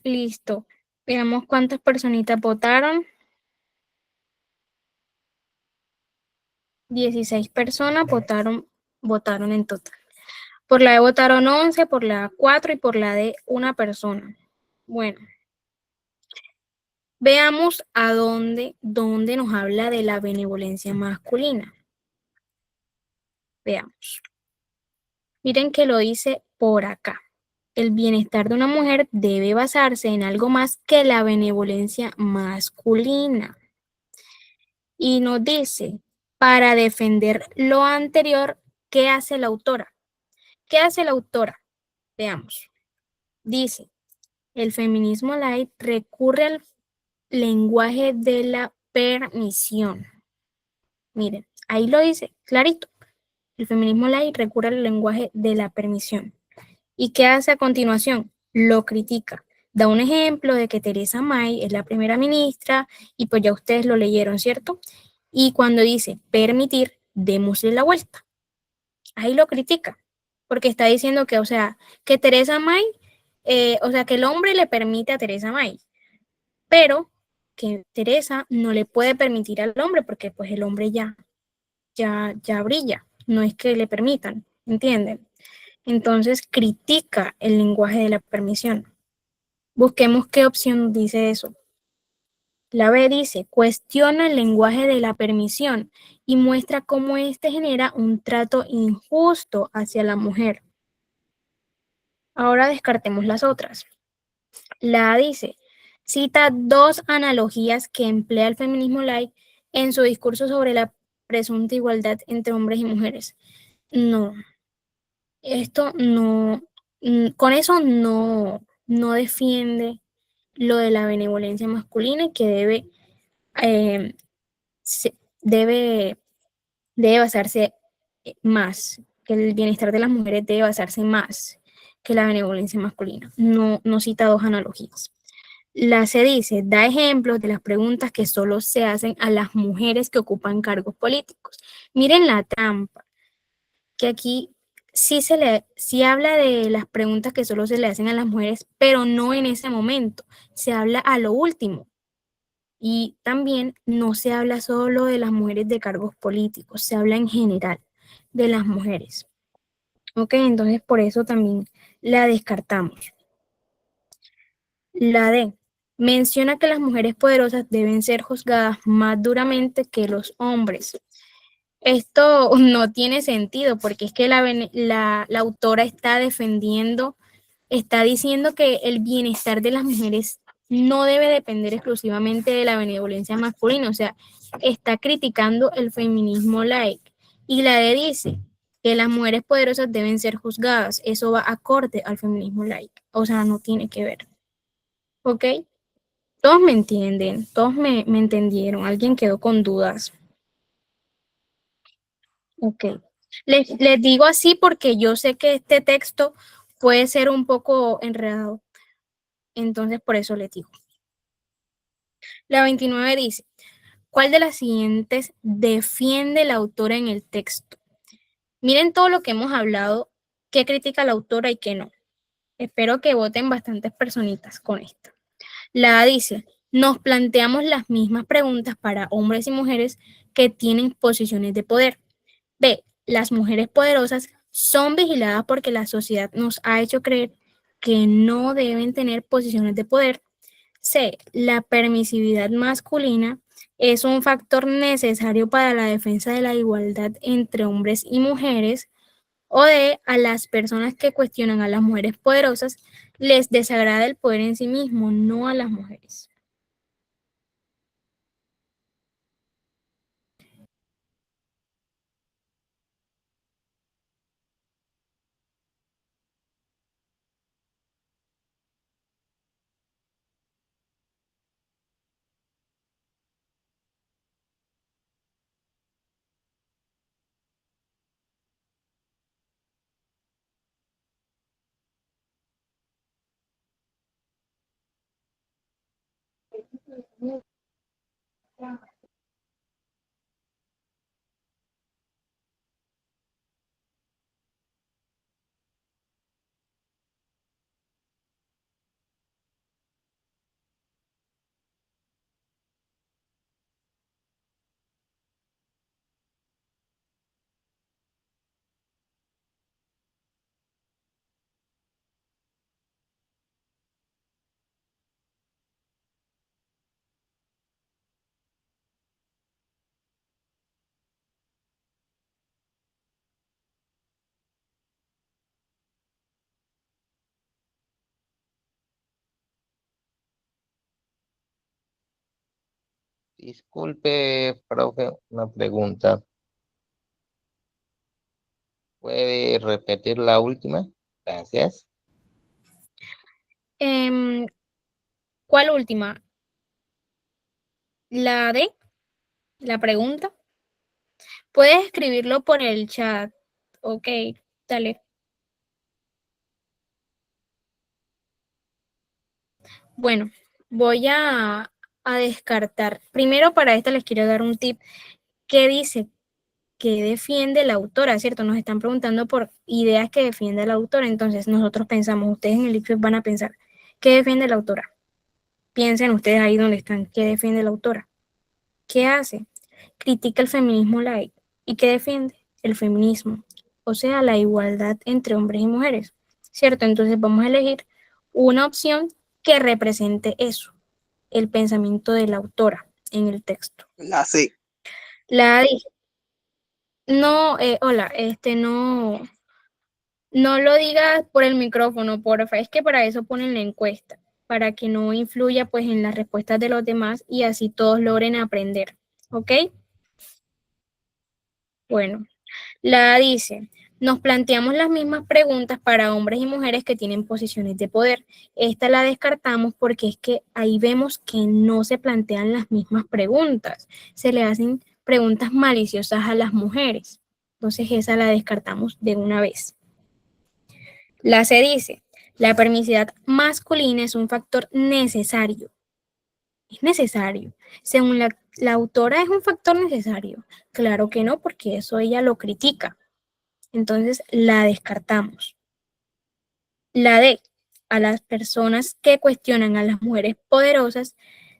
Listo. Veamos cuántas personitas votaron. 16 personas votaron en total. Por la D votaron 11, por la 4 y por la D una persona. Bueno, veamos a dónde nos habla de la benevolencia masculina. Veamos. Miren que lo dice por acá. El bienestar de una mujer debe basarse en algo más que la benevolencia masculina. Y nos dice, para defender lo anterior, ¿qué hace la autora? ¿Qué hace la autora? Veamos. Dice, el feminismo light recurre al lenguaje de la permisión. Miren, ahí lo dice, clarito. El feminismo light recurre al lenguaje de la permisión. ¿Y qué hace a continuación? Lo critica. Da un ejemplo de que Theresa May es la primera ministra y pues ya ustedes lo leyeron, ¿cierto? Y cuando dice permitir, démosle la vuelta. Ahí lo critica, porque está diciendo que, o sea, que Teresa May, o sea, que el hombre le permite a Teresa May, pero que Teresa no le puede permitir al hombre porque pues el hombre ya brilla, no es que le permitan, ¿entienden? Entonces critica el lenguaje de la permisión. Busquemos qué opción dice eso. La B dice, cuestiona el lenguaje de la permisión y muestra cómo éste genera un trato injusto hacia la mujer. Ahora descartemos las otras. La A dice, cita dos analogías que emplea el feminismo light en su discurso sobre la presunta igualdad entre hombres y mujeres. No, esto no, con eso no defiende lo de la benevolencia masculina que eh, debe, debe basarse más, que el bienestar de las mujeres debe basarse más que la benevolencia masculina. No cita dos analogías. La C dice, da ejemplos de las preguntas que solo se hacen a las mujeres que ocupan cargos políticos. Miren la trampa, que aquí sí habla de las preguntas que solo se le hacen a las mujeres, pero no en ese momento, se habla a lo último. Y también no se habla solo de las mujeres de cargos políticos, se habla en general de las mujeres. Ok, entonces por eso también la descartamos. La D. Menciona que las mujeres poderosas deben ser juzgadas más duramente que los hombres. Esto no tiene sentido porque es que la autora está defendiendo, está diciendo que el bienestar de las mujeres no debe depender exclusivamente de la benevolencia masculina, o sea, está criticando el feminismo light. Y la D dice que las mujeres poderosas deben ser juzgadas, eso va acorde al feminismo light, o sea, no tiene que ver. ¿Ok? Todos me entienden, todos me entendieron, alguien quedó con dudas. Ok. Les digo así porque yo sé que este texto puede ser un poco enredado, entonces por eso les digo. La 29 dice, ¿cuál de las siguientes defiende la autora en el texto? Miren todo lo que hemos hablado, qué critica la autora y qué no. Espero que voten bastantes personitas con esto. La A dice, nos planteamos las mismas preguntas para hombres y mujeres que tienen posiciones de poder. B, las mujeres poderosas son vigiladas porque la sociedad nos ha hecho creer que no deben tener posiciones de poder. C, la permisividad masculina es un factor necesario para la defensa de la igualdad entre hombres y mujeres. O D, a las personas que cuestionan a las mujeres poderosas les desagrada el poder en sí mismo, no a las mujeres. Disculpe, profe, una pregunta. ¿Puede repetir la última? Gracias. ¿Cuál última? La D, la pregunta. Puedes escribirlo por el chat. Ok, dale. Bueno, voy a descartar. Primero para esta les quiero dar un tip ¿qué dice? ¿Qué defiende la autora? ¿Cierto? Nos están preguntando por ideas que defiende la autora. Entonces nosotros pensamos, ustedes en el ICFES van a pensar, ¿qué defiende la autora? Piensen ustedes ahí donde están, ¿qué defiende la autora? ¿Qué hace? Critica el feminismo light. ¿Y qué defiende? El feminismo, o sea, la igualdad entre hombres y mujeres, ¿cierto? Entonces vamos a elegir una opción que represente eso, el pensamiento de la autora en el texto. La C. La dije. No, hola, no lo digas por el micrófono, porfa, es que para eso ponen la encuesta, para que no influya pues en las respuestas de los demás y así todos logren aprender, ¿ok? Bueno, la dice, nos planteamos las mismas preguntas para hombres y mujeres que tienen posiciones de poder. Esta la descartamos porque es que ahí vemos que no se plantean las mismas preguntas. Se le hacen preguntas maliciosas a las mujeres. Entonces esa la descartamos de una vez. La C dice, la permisividad masculina es un factor necesario. Es necesario. Según la autora, ¿es un factor necesario? Claro que no, porque eso ella lo critica. Entonces la descartamos. La D, a las personas que cuestionan a las mujeres poderosas,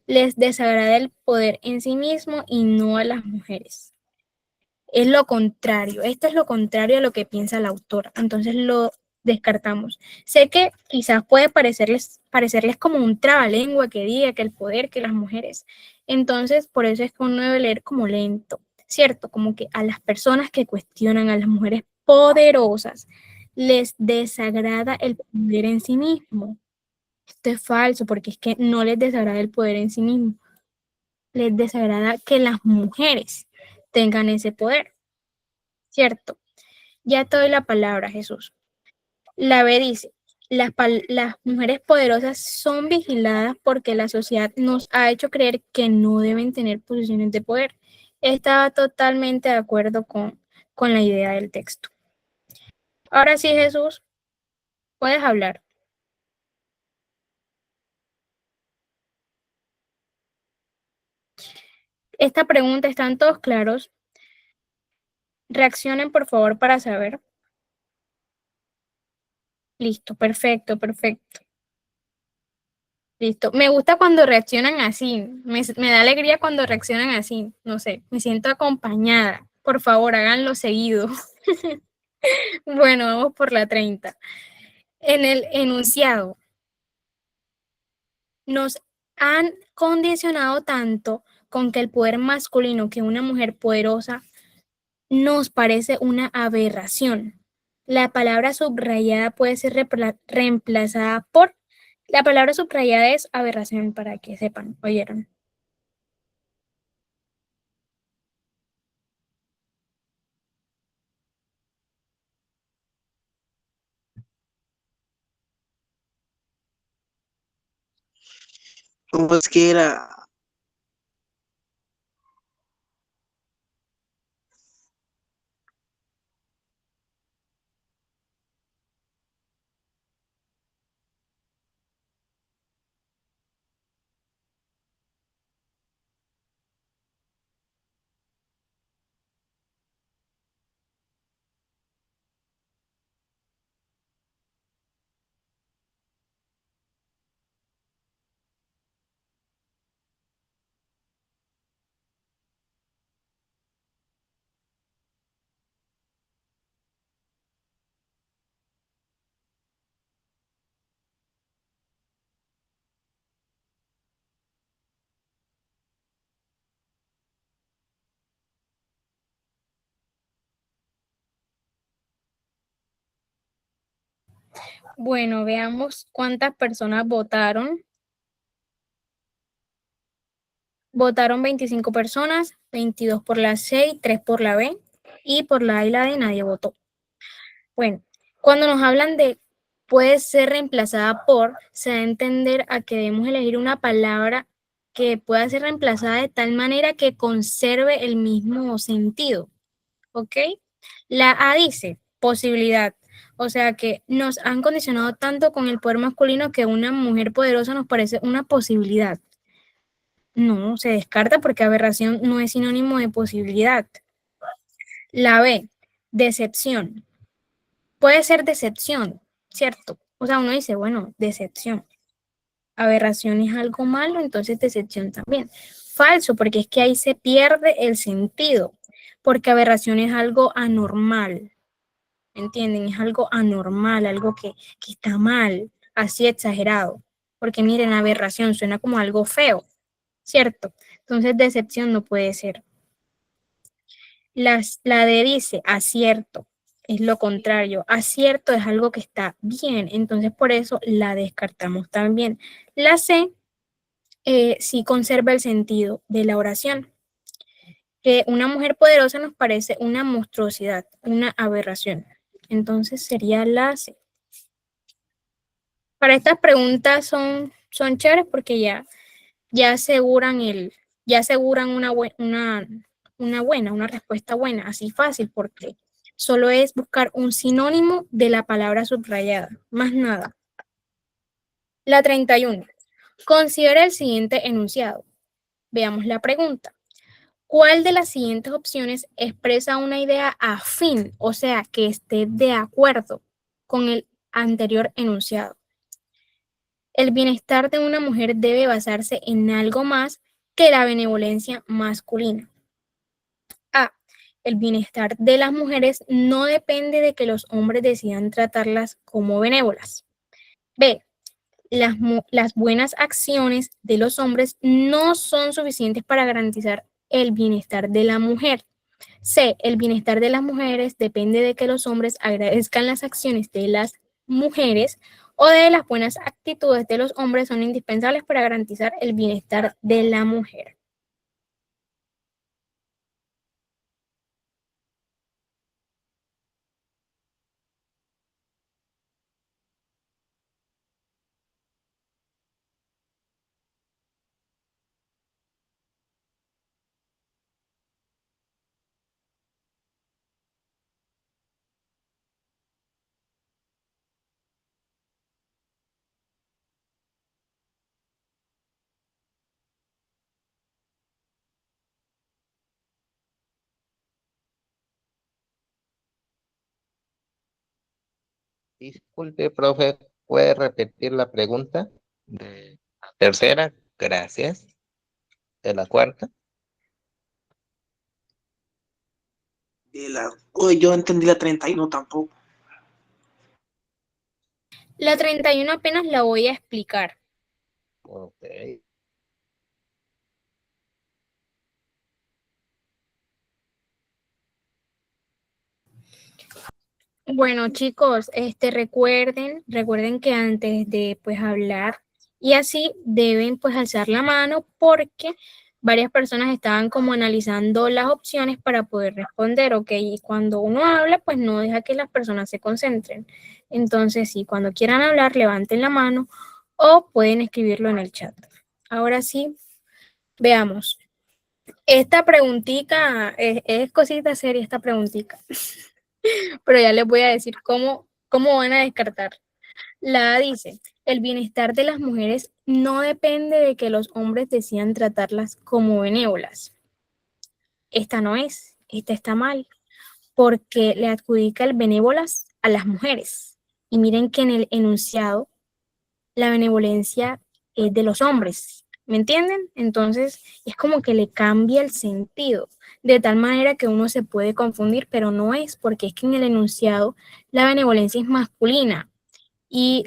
les desagrada el poder en sí mismo y no a las mujeres. Es lo contrario, esto es lo contrario a lo que piensa la autora, entonces lo descartamos. Sé que quizás puede parecerles como un trabalengua que diga que el poder, que las mujeres, entonces por eso es que uno debe leer como lento, ¿cierto? Como que a las personas que cuestionan a las mujeres poderosas les desagrada el poder en sí mismo. Esto es falso porque es que no les desagrada el poder en sí mismo, les desagrada que las mujeres tengan ese poder. ¿Cierto? Ya te doy la palabra, Jesús. La B dice, las mujeres poderosas son vigiladas porque la sociedad nos ha hecho creer que no deben tener posiciones de poder. Estaba totalmente de acuerdo con la idea del texto. Ahora sí, Jesús, puedes hablar. Esta pregunta, ¿están todos claros? Reaccionen, por favor, para saber. Listo, perfecto, perfecto. Listo. Me gusta cuando reaccionan así. Me da alegría cuando reaccionan así. No sé, me siento acompañada. Por favor, háganlo seguido. Bueno, vamos por la 30. En el enunciado, nos han condicionado tanto con que el poder masculino, que una mujer poderosa, nos parece una aberración. La palabra subrayada puede ser reemplazada por... La palabra subrayada es aberración, para que sepan, ¿oyeron? ¿Cómo es que era? Bueno, veamos cuántas personas votaron. Votaron 25 personas, 22 por la C y 3 por la B, y por la A y la D nadie votó. Bueno, cuando nos hablan de puede ser reemplazada por, se da a entender a que debemos elegir una palabra que pueda ser reemplazada de tal manera que conserve el mismo sentido, ¿ok? La A dice posibilidad, o sea que nos han condicionado tanto con el poder masculino que una mujer poderosa nos parece una posibilidad. No, se descarta porque aberración no es sinónimo de posibilidad. La B, decepción. Puede ser decepción, ¿cierto? O sea, uno dice, bueno, decepción. Aberración es algo malo, entonces decepción también. Falso, porque es que ahí se pierde el sentido, porque aberración es algo anormal, ¿entienden? Es algo anormal, algo que está mal, así exagerado. Porque miren, aberración suena como algo feo, ¿cierto? Entonces decepción no puede ser. La D dice acierto, es lo contrario. Acierto es algo que está bien, entonces por eso la descartamos también. La C sí conserva el sentido de la oración. Que una mujer poderosa nos parece una monstruosidad, una aberración. Entonces sería la C. Para estas preguntas son chéveres porque ya aseguran una respuesta buena, así fácil, porque solo es buscar un sinónimo de la palabra subrayada, más nada. La 31. Considera el siguiente enunciado. Veamos la pregunta. ¿Cuál de las siguientes opciones expresa una idea afín, o sea, que esté de acuerdo con el anterior enunciado? El bienestar de una mujer debe basarse en algo más que la benevolencia masculina. A. El bienestar de las mujeres no depende de que los hombres decidan tratarlas como benévolas. B. Las buenas acciones de los hombres no son suficientes para garantizar el bienestar de la mujer. C. El bienestar de las mujeres depende de que los hombres agradezcan las acciones de las mujeres o de las buenas actitudes de los hombres son indispensables para garantizar el bienestar de la mujer. Disculpe, profe, ¿puede repetir la pregunta de la tercera? Gracias. De la cuarta. Yo entendí la 31 tampoco. La 31 apenas la voy a explicar. Ok. Bueno, chicos, recuerden que antes de pues hablar y así deben pues alzar la mano porque varias personas estaban como analizando las opciones para poder responder, ¿ok? Y cuando uno habla, pues no deja que las personas se concentren. Entonces, sí, cuando quieran hablar, levanten la mano o pueden escribirlo en el chat. Ahora sí, veamos. Esta preguntita es cosita seria, esta preguntita. Pero ya les voy a decir cómo van a descartar. La A dice, el bienestar de las mujeres no depende de que los hombres decidan tratarlas como benévolas. Esta no es, esta está mal, porque le adjudica el benévolas a las mujeres. Y miren que en el enunciado la benevolencia es de los hombres, ¿me entienden? Entonces es como que le cambia el sentido, de tal manera que uno se puede confundir, pero no es, porque es que en el enunciado la benevolencia es masculina y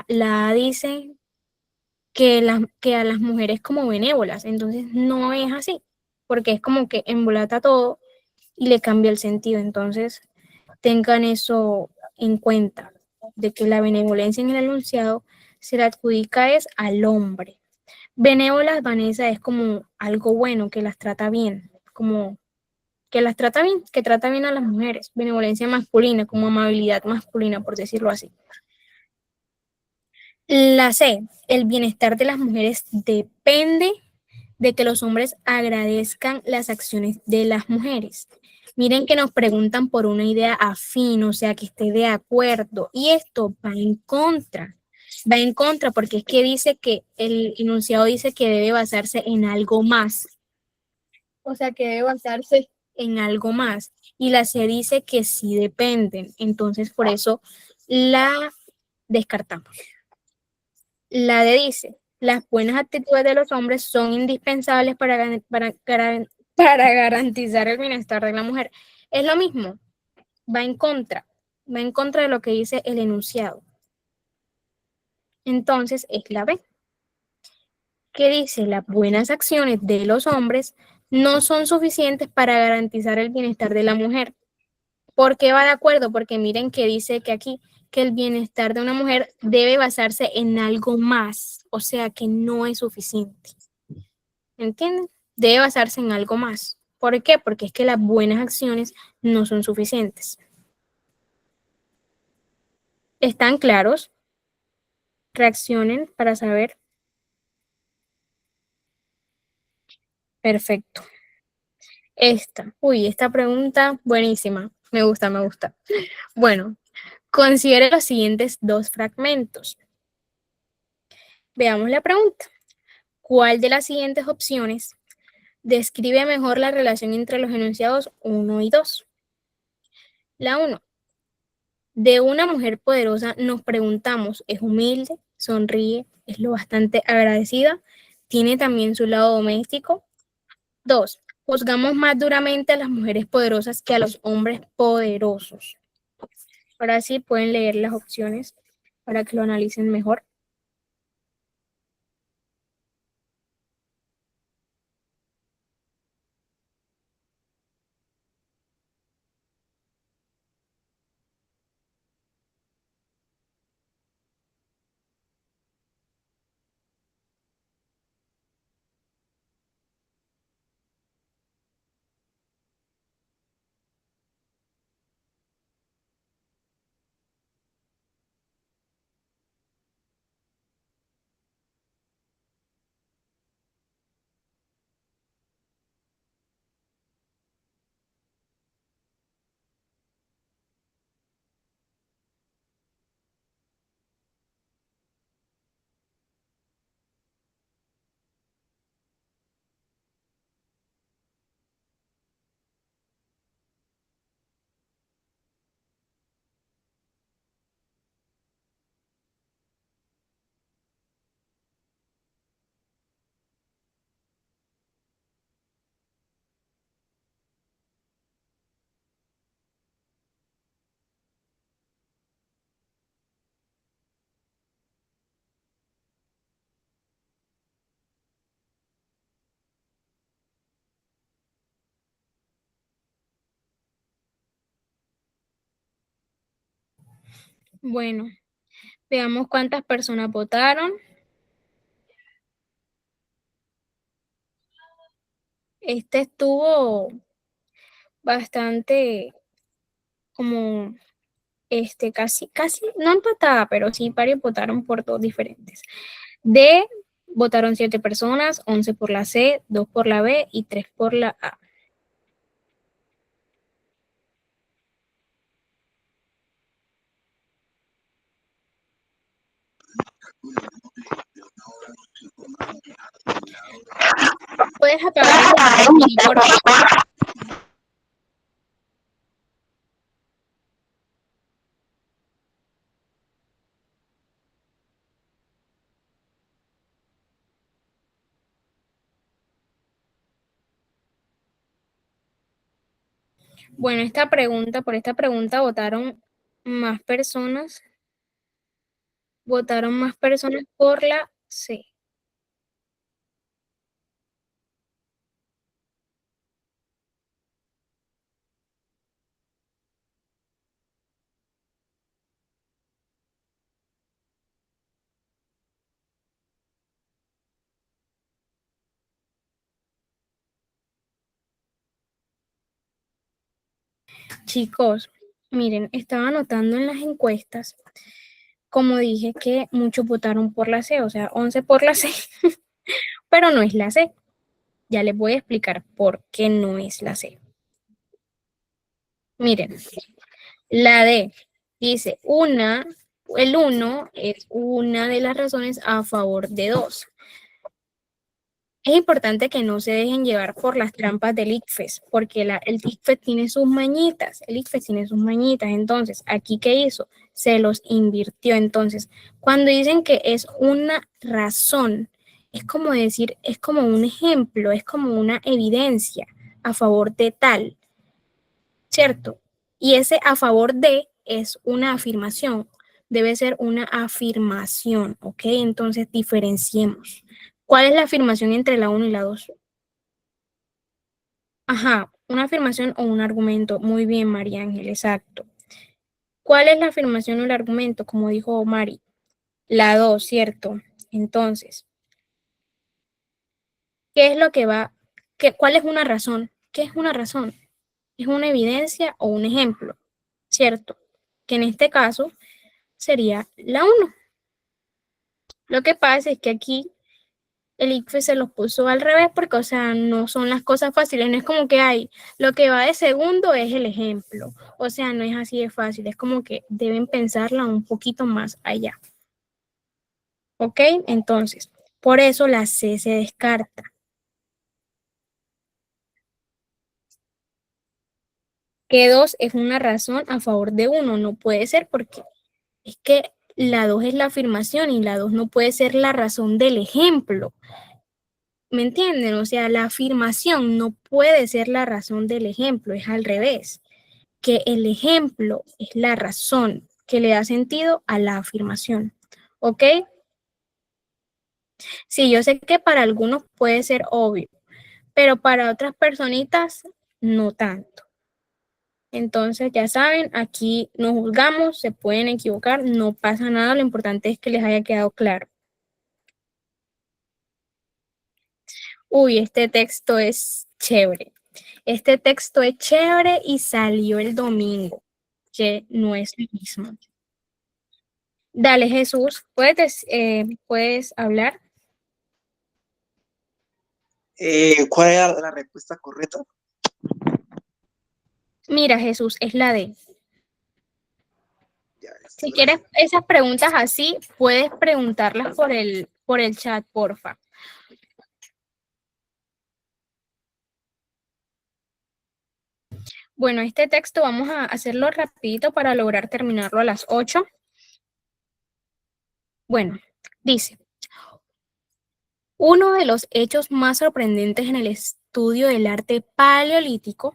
la dice que a las mujeres como benévolas, entonces no es así, porque es como que embolata todo y le cambia el sentido, entonces tengan eso en cuenta, de que la benevolencia en el enunciado se la adjudica es al hombre. Benévolas, Vanessa, es como algo bueno, que las trata bien, como que las trata bien, que trata bien a las mujeres. Benevolencia masculina, como amabilidad masculina, por decirlo así. La C, el bienestar de las mujeres depende de que los hombres agradezcan las acciones de las mujeres. Miren que nos preguntan por una idea afín, o sea, que esté de acuerdo, y esto va en contra. Va en contra porque es que dice que el enunciado dice que debe basarse en algo más. O sea, que debe basarse en algo más. Y la C dice que sí dependen. Entonces, por eso la descartamos. La D dice, las buenas actitudes de los hombres son indispensables para garantizar el bienestar de la mujer. Es lo mismo, va en contra de lo que dice el enunciado. Entonces, es la B, que dice, las buenas acciones de los hombres no son suficientes para garantizar el bienestar de la mujer. ¿Por qué va de acuerdo? Porque miren que dice que aquí que el bienestar de una mujer debe basarse en algo más, o sea que no es suficiente. ¿Entienden? Debe basarse en algo más. ¿Por qué? Porque es que las buenas acciones no son suficientes. ¿Están claros? Reaccionen para saber. Perfecto. Esta pregunta buenísima. Me gusta, me gusta. Bueno, considere los siguientes dos fragmentos. Veamos la pregunta. ¿Cuál de las siguientes opciones describe mejor la relación entre los enunciados 1 y 2? La 1. De una mujer poderosa nos preguntamos, ¿es humilde? ¿Sonríe? ¿Es lo bastante agradecida? ¿Tiene también su lado doméstico? 2. Juzgamos más duramente a las mujeres poderosas que a los hombres poderosos. Ahora sí pueden leer las opciones para que lo analicen mejor. Bueno, veamos cuántas personas votaron. Este estuvo bastante como casi, no empatada, pero sí varios votaron por dos diferentes. D, votaron 7 personas, 11 por la C, 2 por la B y 3 por la A. ¿Puedes apagar el micrófono, por favor? Bueno, por esta pregunta votaron más personas por la C. Chicos, miren, estaba anotando en las encuestas, como dije, que muchos votaron por la C, o sea, 11 por la C, pero no es la C. Ya les voy a explicar por qué no es la C. Miren, la D dice, una el 1 es una de las razones a favor de 2. Es importante que no se dejen llevar por las trampas del ICFES, porque el ICFES tiene sus mañitas, entonces, ¿aquí qué hizo? Se los invirtió. Entonces, cuando dicen que es una razón, es como decir, es como un ejemplo, es como una evidencia a favor de tal, ¿cierto? Y ese a favor de es una afirmación, debe ser una afirmación, ¿ok? Entonces, diferenciemos. ¿Cuál es la afirmación entre la 1 y la 2? Ajá, una afirmación o un argumento. Muy bien, María Ángel, exacto. ¿Cuál es la afirmación o el argumento? Como dijo Mari. La 2, ¿cierto? Entonces, ¿qué es lo que va? ¿Cuál es una razón? ¿Qué es una razón? Es una evidencia o un ejemplo, ¿cierto? Que en este caso sería la 1. Lo que pasa es que aquí el ICFES se los puso al revés porque, o sea, no son las cosas fáciles, no es como que hay, lo que va de segundo es el ejemplo, o sea, no es así de fácil, es como que deben pensarla un poquito más allá. ¿Ok? Entonces, por eso la C se descarta. Que 2 es una razón a favor de 1, no puede ser porque es que la 2 es la afirmación y la 2 no puede ser la razón del ejemplo. ¿Me entienden? O sea, la afirmación no puede ser la razón del ejemplo, es al revés, que el ejemplo es la razón que le da sentido a la afirmación. ¿Ok? Sí, yo sé que para algunos puede ser obvio, pero para otras personitas no tanto. Entonces, ya saben, aquí no juzgamos, se pueden equivocar, no pasa nada, lo importante es que les haya quedado claro. Uy, este texto es chévere. Este texto es chévere y salió el domingo, que no es lo mismo. Dale, Jesús, ¿puedes hablar? ¿Cuál era la respuesta correcta? Mira, Jesús, es la D. Ya, Si gracias. quieres esas preguntas así, puedes preguntarlas por el chat, porfa. Bueno, este texto vamos a hacerlo rapidito para lograr terminarlo a las 8. Bueno, dice, uno de los hechos más sorprendentes en el estudio del arte paleolítico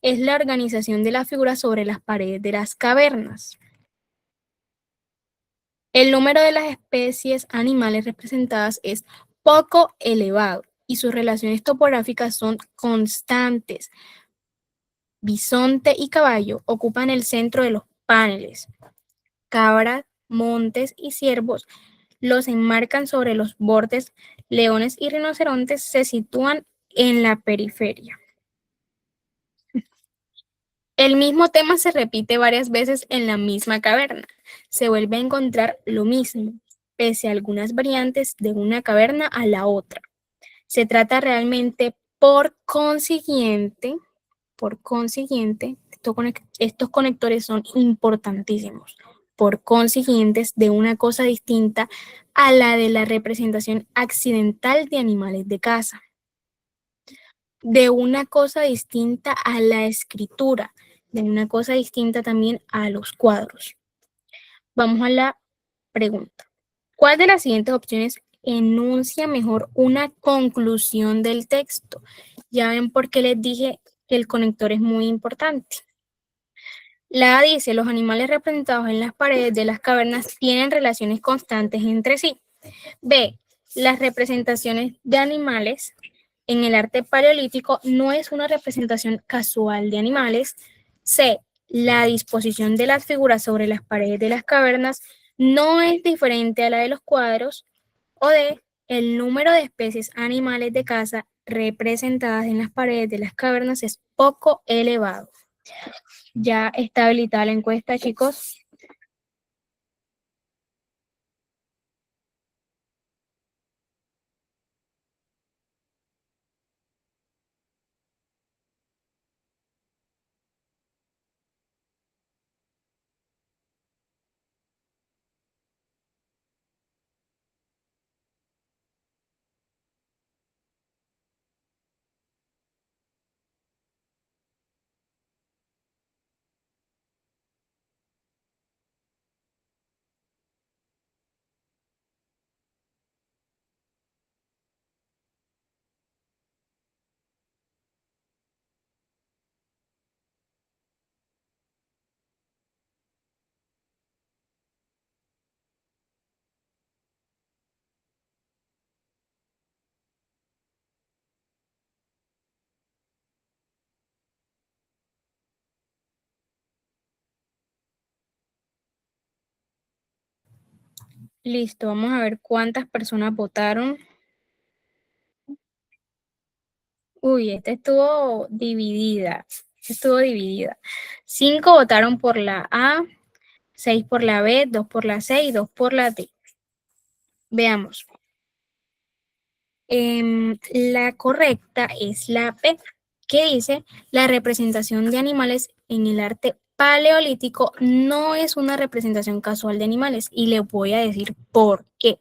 es la organización de las figuras sobre las paredes de las cavernas. El número de las especies animales representadas es poco elevado y sus relaciones topográficas son constantes. Bisonte y caballo ocupan el centro de los paneles. Cabras, montes y ciervos los enmarcan sobre los bordes. Leones y rinocerontes se sitúan en la periferia. El mismo tema se repite varias veces en la misma caverna. Se vuelve a encontrar lo mismo, pese a algunas variantes de una caverna a la otra. Se trata realmente, por consiguiente, estos conectores son importantísimos. Por consiguiente, de una cosa distinta a la de la representación accidental de animales de caza. De una cosa distinta a la escritura, de una cosa distinta también a los cuadros. Vamos a la pregunta. ¿Cuál de las siguientes opciones enuncia mejor una conclusión del texto? Ya ven por qué les dije que el conector es muy importante. La A dice, los animales representados en las paredes de las cavernas tienen relaciones constantes entre sí. B, las representaciones de animales en el arte paleolítico no es una representación casual de animales. C, la disposición de las figuras sobre las paredes de las cavernas no es diferente a la de los cuadros. O D, el número de especies animales de caza representadas en las paredes de las cavernas es poco elevado. Ya está habilitada la encuesta, chicos. Listo, vamos a ver cuántas personas votaron. Uy, esta estuvo dividida. Estuvo dividida. 5 votaron por la A, 6 por la B, 2 por la C y 2 por la D. Veamos. La correcta es la B, que dice: la representación de animales en el arte paleolítico no es una representación casual de animales. Y le voy a decir por qué.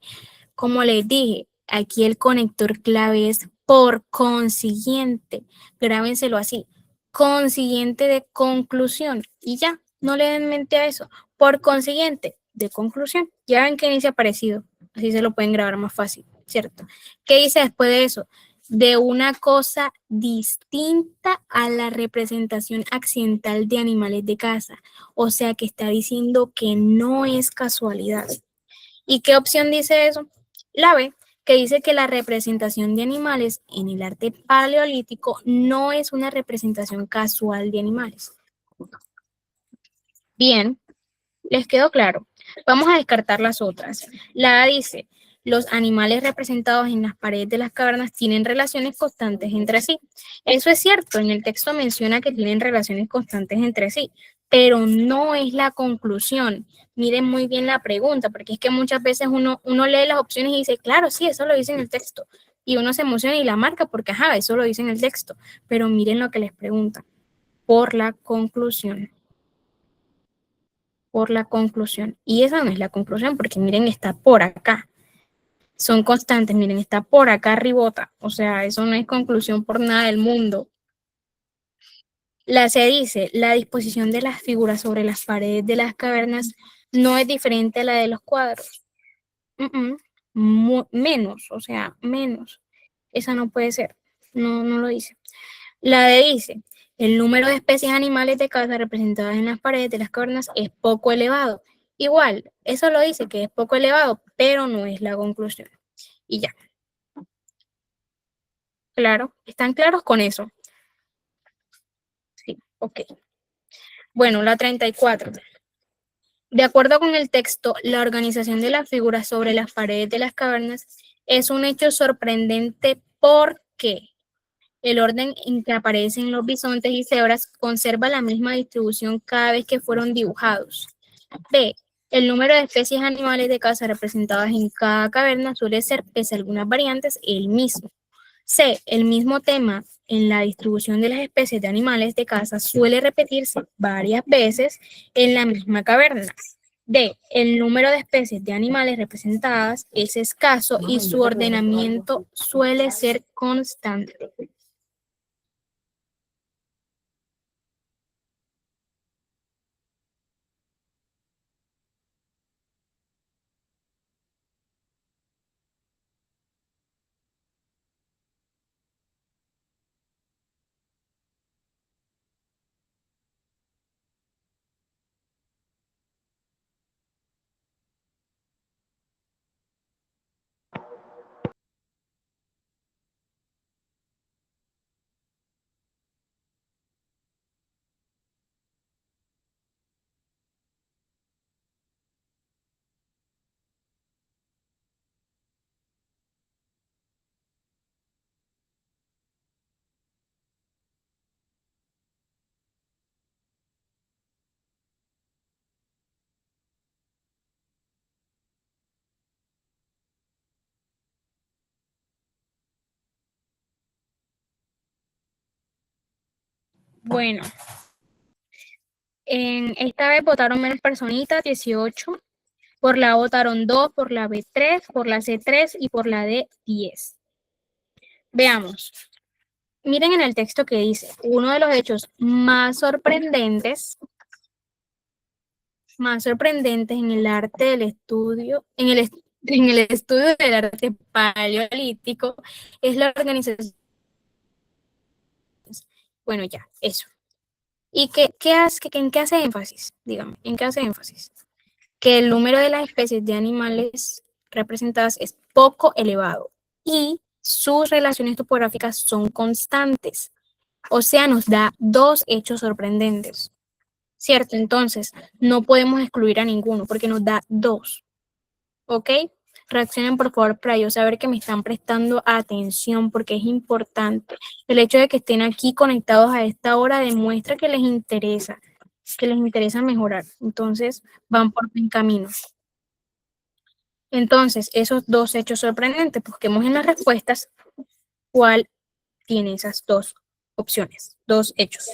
Como les dije, aquí el conector clave es por consiguiente. Grábenselo así. Consiguiente de conclusión. Y ya, no le den mente a eso. Por consiguiente de conclusión. Ya ven que inicia parecido. Así se lo pueden grabar más fácil, ¿cierto? ¿Qué dice después de eso? De una cosa distinta a la representación accidental de animales de caza. O sea que está diciendo que no es casualidad. ¿Y qué opción dice eso? La B, que dice que la representación de animales en el arte paleolítico no es una representación casual de animales. Bien, ¿les quedó claro? Vamos a descartar las otras. La A dice: los animales representados en las paredes de las cavernas tienen relaciones constantes entre sí. Eso es cierto, en el texto menciona que tienen relaciones constantes entre sí, pero no es la conclusión. Miren muy bien la pregunta, porque es que muchas veces uno lee las opciones y dice, claro, sí, eso lo dice en el texto. Y uno se emociona y la marca porque, ajá, eso lo dice en el texto. Pero miren lo que les pregunta. Por la conclusión. Por la conclusión. Y esa no es la conclusión, porque miren, está por acá. Son constantes, miren, está por acá arribota. O sea, eso no es conclusión por nada del mundo. La C dice: la disposición de las figuras sobre las paredes de las cavernas no es diferente a la de los cuadros. Menos, o sea, menos. Esa no puede ser. No, no lo dice. La D dice: el número de especies animales de caza representadas en las paredes de las cavernas es poco elevado. Igual, eso lo dice que es poco elevado, pero no es la conclusión. Y ya. Claro, ¿están claros con eso? Sí, ok. Bueno, la 34. De acuerdo con el texto, la organización de las figuras sobre las paredes de las cavernas es un hecho sorprendente porque el orden en que aparecen los bisontes y cebras conserva la misma distribución cada vez que fueron dibujados. B. El número de especies animales de caza representadas en cada caverna suele ser, pese a algunas variantes, el mismo. C. El mismo tema en la distribución de las especies de animales de caza suele repetirse varias veces en la misma caverna. D. El número de especies de animales representadas es escaso y su ordenamiento suele ser constante. Bueno, en esta vez votaron menos personitas, 18. Por la A votaron 2, por la B 3, por la C 3 y por la D 10. Veamos. Miren en el texto que dice: uno de los hechos más sorprendentes en el arte del estudio, en el estudio del arte paleolítico es la organización. Bueno, ya, eso. ¿Y en qué hace énfasis? Dígame, ¿en qué hace énfasis? Que el número de las especies de animales representadas es poco elevado y sus relaciones topográficas son constantes. O sea, nos da dos hechos sorprendentes. ¿Cierto? Entonces, no podemos excluir a ninguno porque nos da dos. ¿ok? Reaccionen por favor para yo saber que me están prestando atención porque es importante. El hecho de que estén aquí conectados a esta hora demuestra que les interesa mejorar. Entonces, van por buen camino. Entonces, esos dos hechos sorprendentes, busquemos en las respuestas cuál tiene esas dos opciones, dos hechos.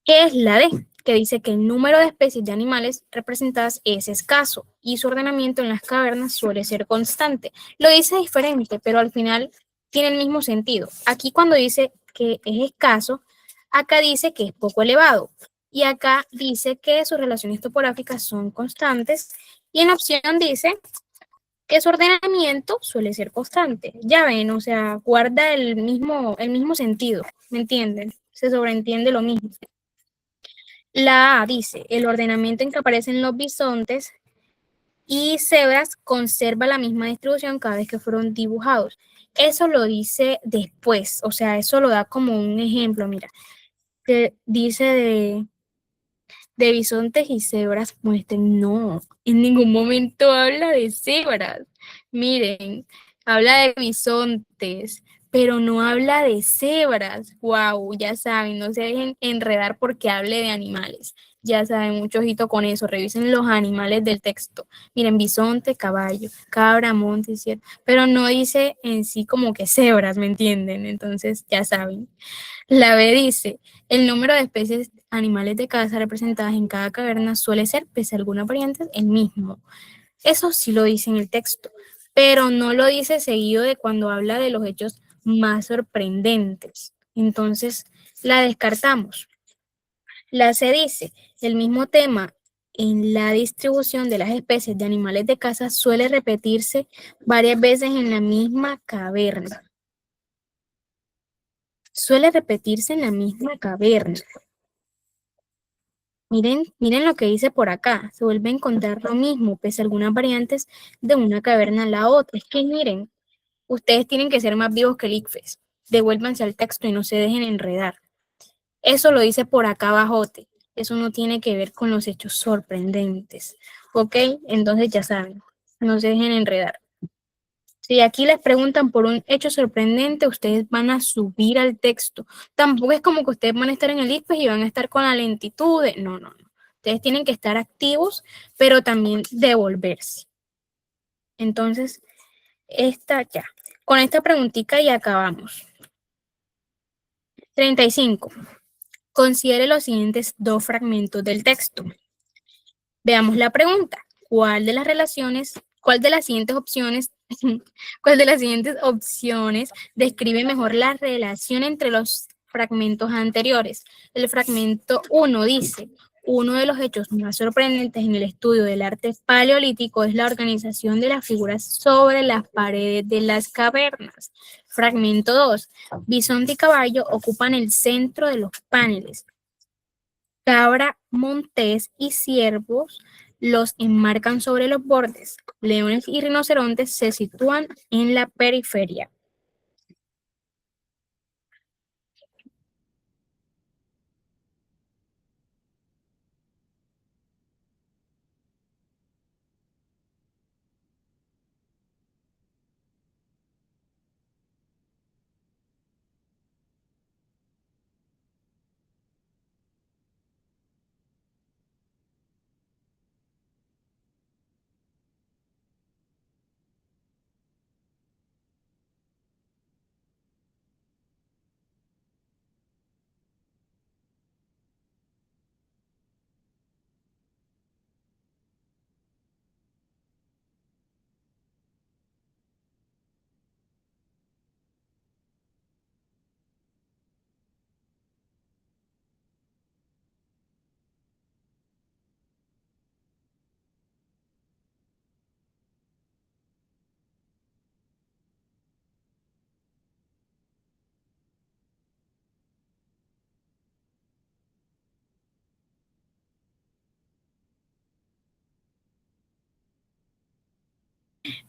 ¿Qué es la D? Que dice que el número de especies de animales representadas es escaso y su ordenamiento en las cavernas suele ser constante. Lo dice diferente, pero al final tiene el mismo sentido. Aquí cuando dice que es escaso, acá dice que es poco elevado y acá dice que sus relaciones topográficas son constantes y en la opción dice que su ordenamiento suele ser constante. Ya ven, o sea, guarda el mismo sentido, ¿me entienden? Se sobreentiende lo mismo. La A dice, el ordenamiento en que aparecen los bisontes y cebras conserva la misma distribución cada vez que fueron dibujados. Eso lo dice después, o sea, eso lo da como un ejemplo, mira, que dice de bisontes y cebras muestren. No, en ningún momento habla de cebras. Miren, habla de bisontes, pero no habla de cebras. Wow, ya saben, no se dejen enredar porque hable de animales. Ya saben, mucho ojito con eso. Revisen los animales del texto. Miren, bisonte, caballo, cabra, monte, ciervo. Pero no dice en sí como que cebras, ¿me entienden? Entonces, ya saben. La B dice, el número de especies animales de caza representadas en cada caverna suele ser, pese a algunas variantes, el mismo. Eso sí lo dice en el texto, pero no lo dice seguido de cuando habla de los hechos más sorprendentes. Entonces, la descartamos. La C dice, el mismo tema en la distribución de las especies de animales de caza suele repetirse varias veces en la misma caverna. Suele repetirse en la misma caverna. Miren lo que dice por acá. Se vuelve a encontrar lo mismo, pese a algunas variantes de una caverna a la otra. Es que miren, ustedes tienen que ser más vivos que el ICFES. Devuélvanse al texto y no se dejen enredar. Eso lo dice por acá abajote. Eso no tiene que ver con los hechos sorprendentes. ¿Ok? Entonces ya saben, no se dejen enredar. Si aquí les preguntan por un hecho sorprendente, ustedes van a subir al texto. Tampoco es como que ustedes van a estar en el ICFES y van a estar con la lentitud. No, no, no. Ustedes tienen que estar activos, pero también devolverse. Entonces, esta ya. Con esta preguntita ya acabamos. 35. Considere los siguientes dos fragmentos del texto. Veamos la pregunta. ¿Cuál de las siguientes opciones, cuál de las siguientes opciones describe mejor la relación entre los fragmentos anteriores? El fragmento 1 dice, uno de los hechos más sorprendentes en el estudio del arte paleolítico es la organización de las figuras sobre las paredes de las cavernas. Fragmento 2, bisonte y caballo ocupan el centro de los paneles. Cabra, montés y ciervos los enmarcan sobre los bordes. Leones y rinocerontes se sitúan en la periferia.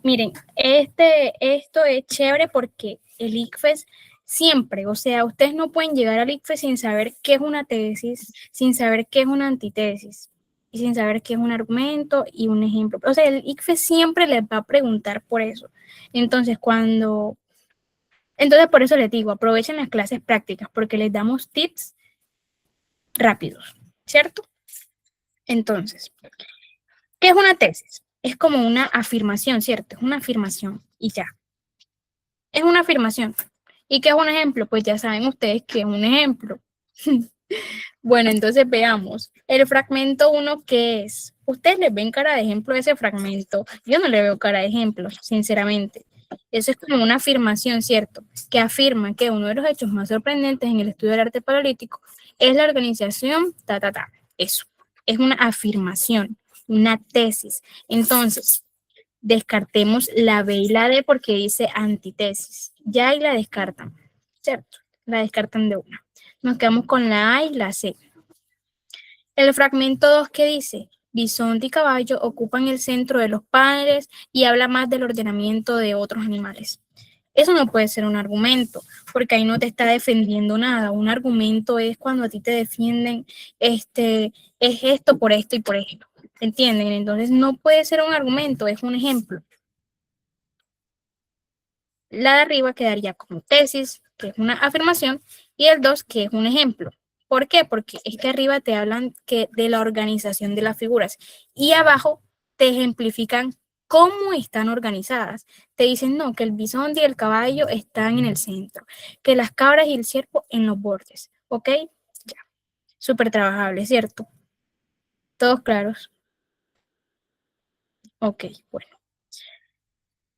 Miren, esto es chévere porque el ICFES siempre, o sea, ustedes no pueden llegar al ICFES sin saber qué es una tesis, sin saber qué es una antitesis. y sin saber qué es un argumento y un ejemplo. O sea, el ICFES siempre les va a preguntar por eso. Entonces, por eso les digo, aprovechen las clases prácticas porque les damos tips rápidos, ¿cierto? Entonces, ¿qué es una tesis? Es como una afirmación, ¿cierto? Es una afirmación y ya. Es una afirmación. ¿Y qué es un ejemplo? Pues ya saben ustedes que es un ejemplo. Bueno, entonces veamos. El fragmento 1, ¿qué es? ¿Ustedes les ven cara de ejemplo a ese fragmento? Yo no le veo cara de ejemplo, sinceramente. Eso es como una afirmación, ¿cierto? Que afirma que uno de los hechos más sorprendentes en el estudio del arte paleolítico es la organización, Eso. Es una afirmación, una tesis. Entonces, descartemos la B y la D porque dice antítesis. Ya ahí la descartan, ¿cierto? La descartan de una. Nos quedamos con la A y la C. El fragmento 2 que dice, bisonte y caballo ocupan el centro de los padres y habla más del ordenamiento de otros animales. Eso no puede ser un argumento, porque ahí no te está defendiendo nada. Un argumento es cuando a ti te defienden, es esto por esto y por esto. ¿Entienden? Entonces no puede ser un argumento, es un ejemplo. La de arriba quedaría como tesis, que es una afirmación, y el 2, que es un ejemplo. ¿Por qué? Porque es que arriba te hablan de la organización de las figuras y abajo te ejemplifican cómo están organizadas. Te dicen, no, que el bisonte y el caballo están en el centro, que las cabras y el ciervo en los bordes. ¿Ok? Ya. Súper trabajable, ¿cierto? ¿Todos claros? Ok, bueno.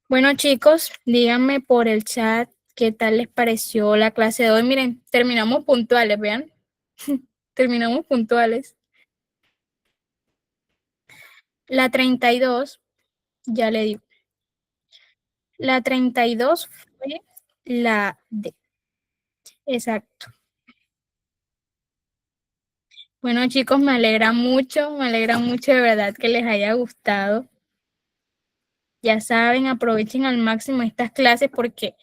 Bueno, chicos, díganme por el chat qué tal les pareció la clase de hoy. Miren, terminamos puntuales, vean. Terminamos puntuales. La 32, ya le digo. La 32 fue la D. Exacto. Bueno, chicos, me alegra mucho de verdad que les haya gustado. Ya saben, aprovechen al máximo estas clases porque,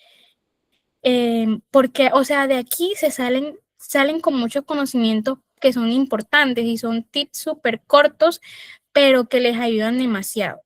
o sea, de aquí salen con muchos conocimientos que son importantes y son tips súper cortos, pero que les ayudan demasiado.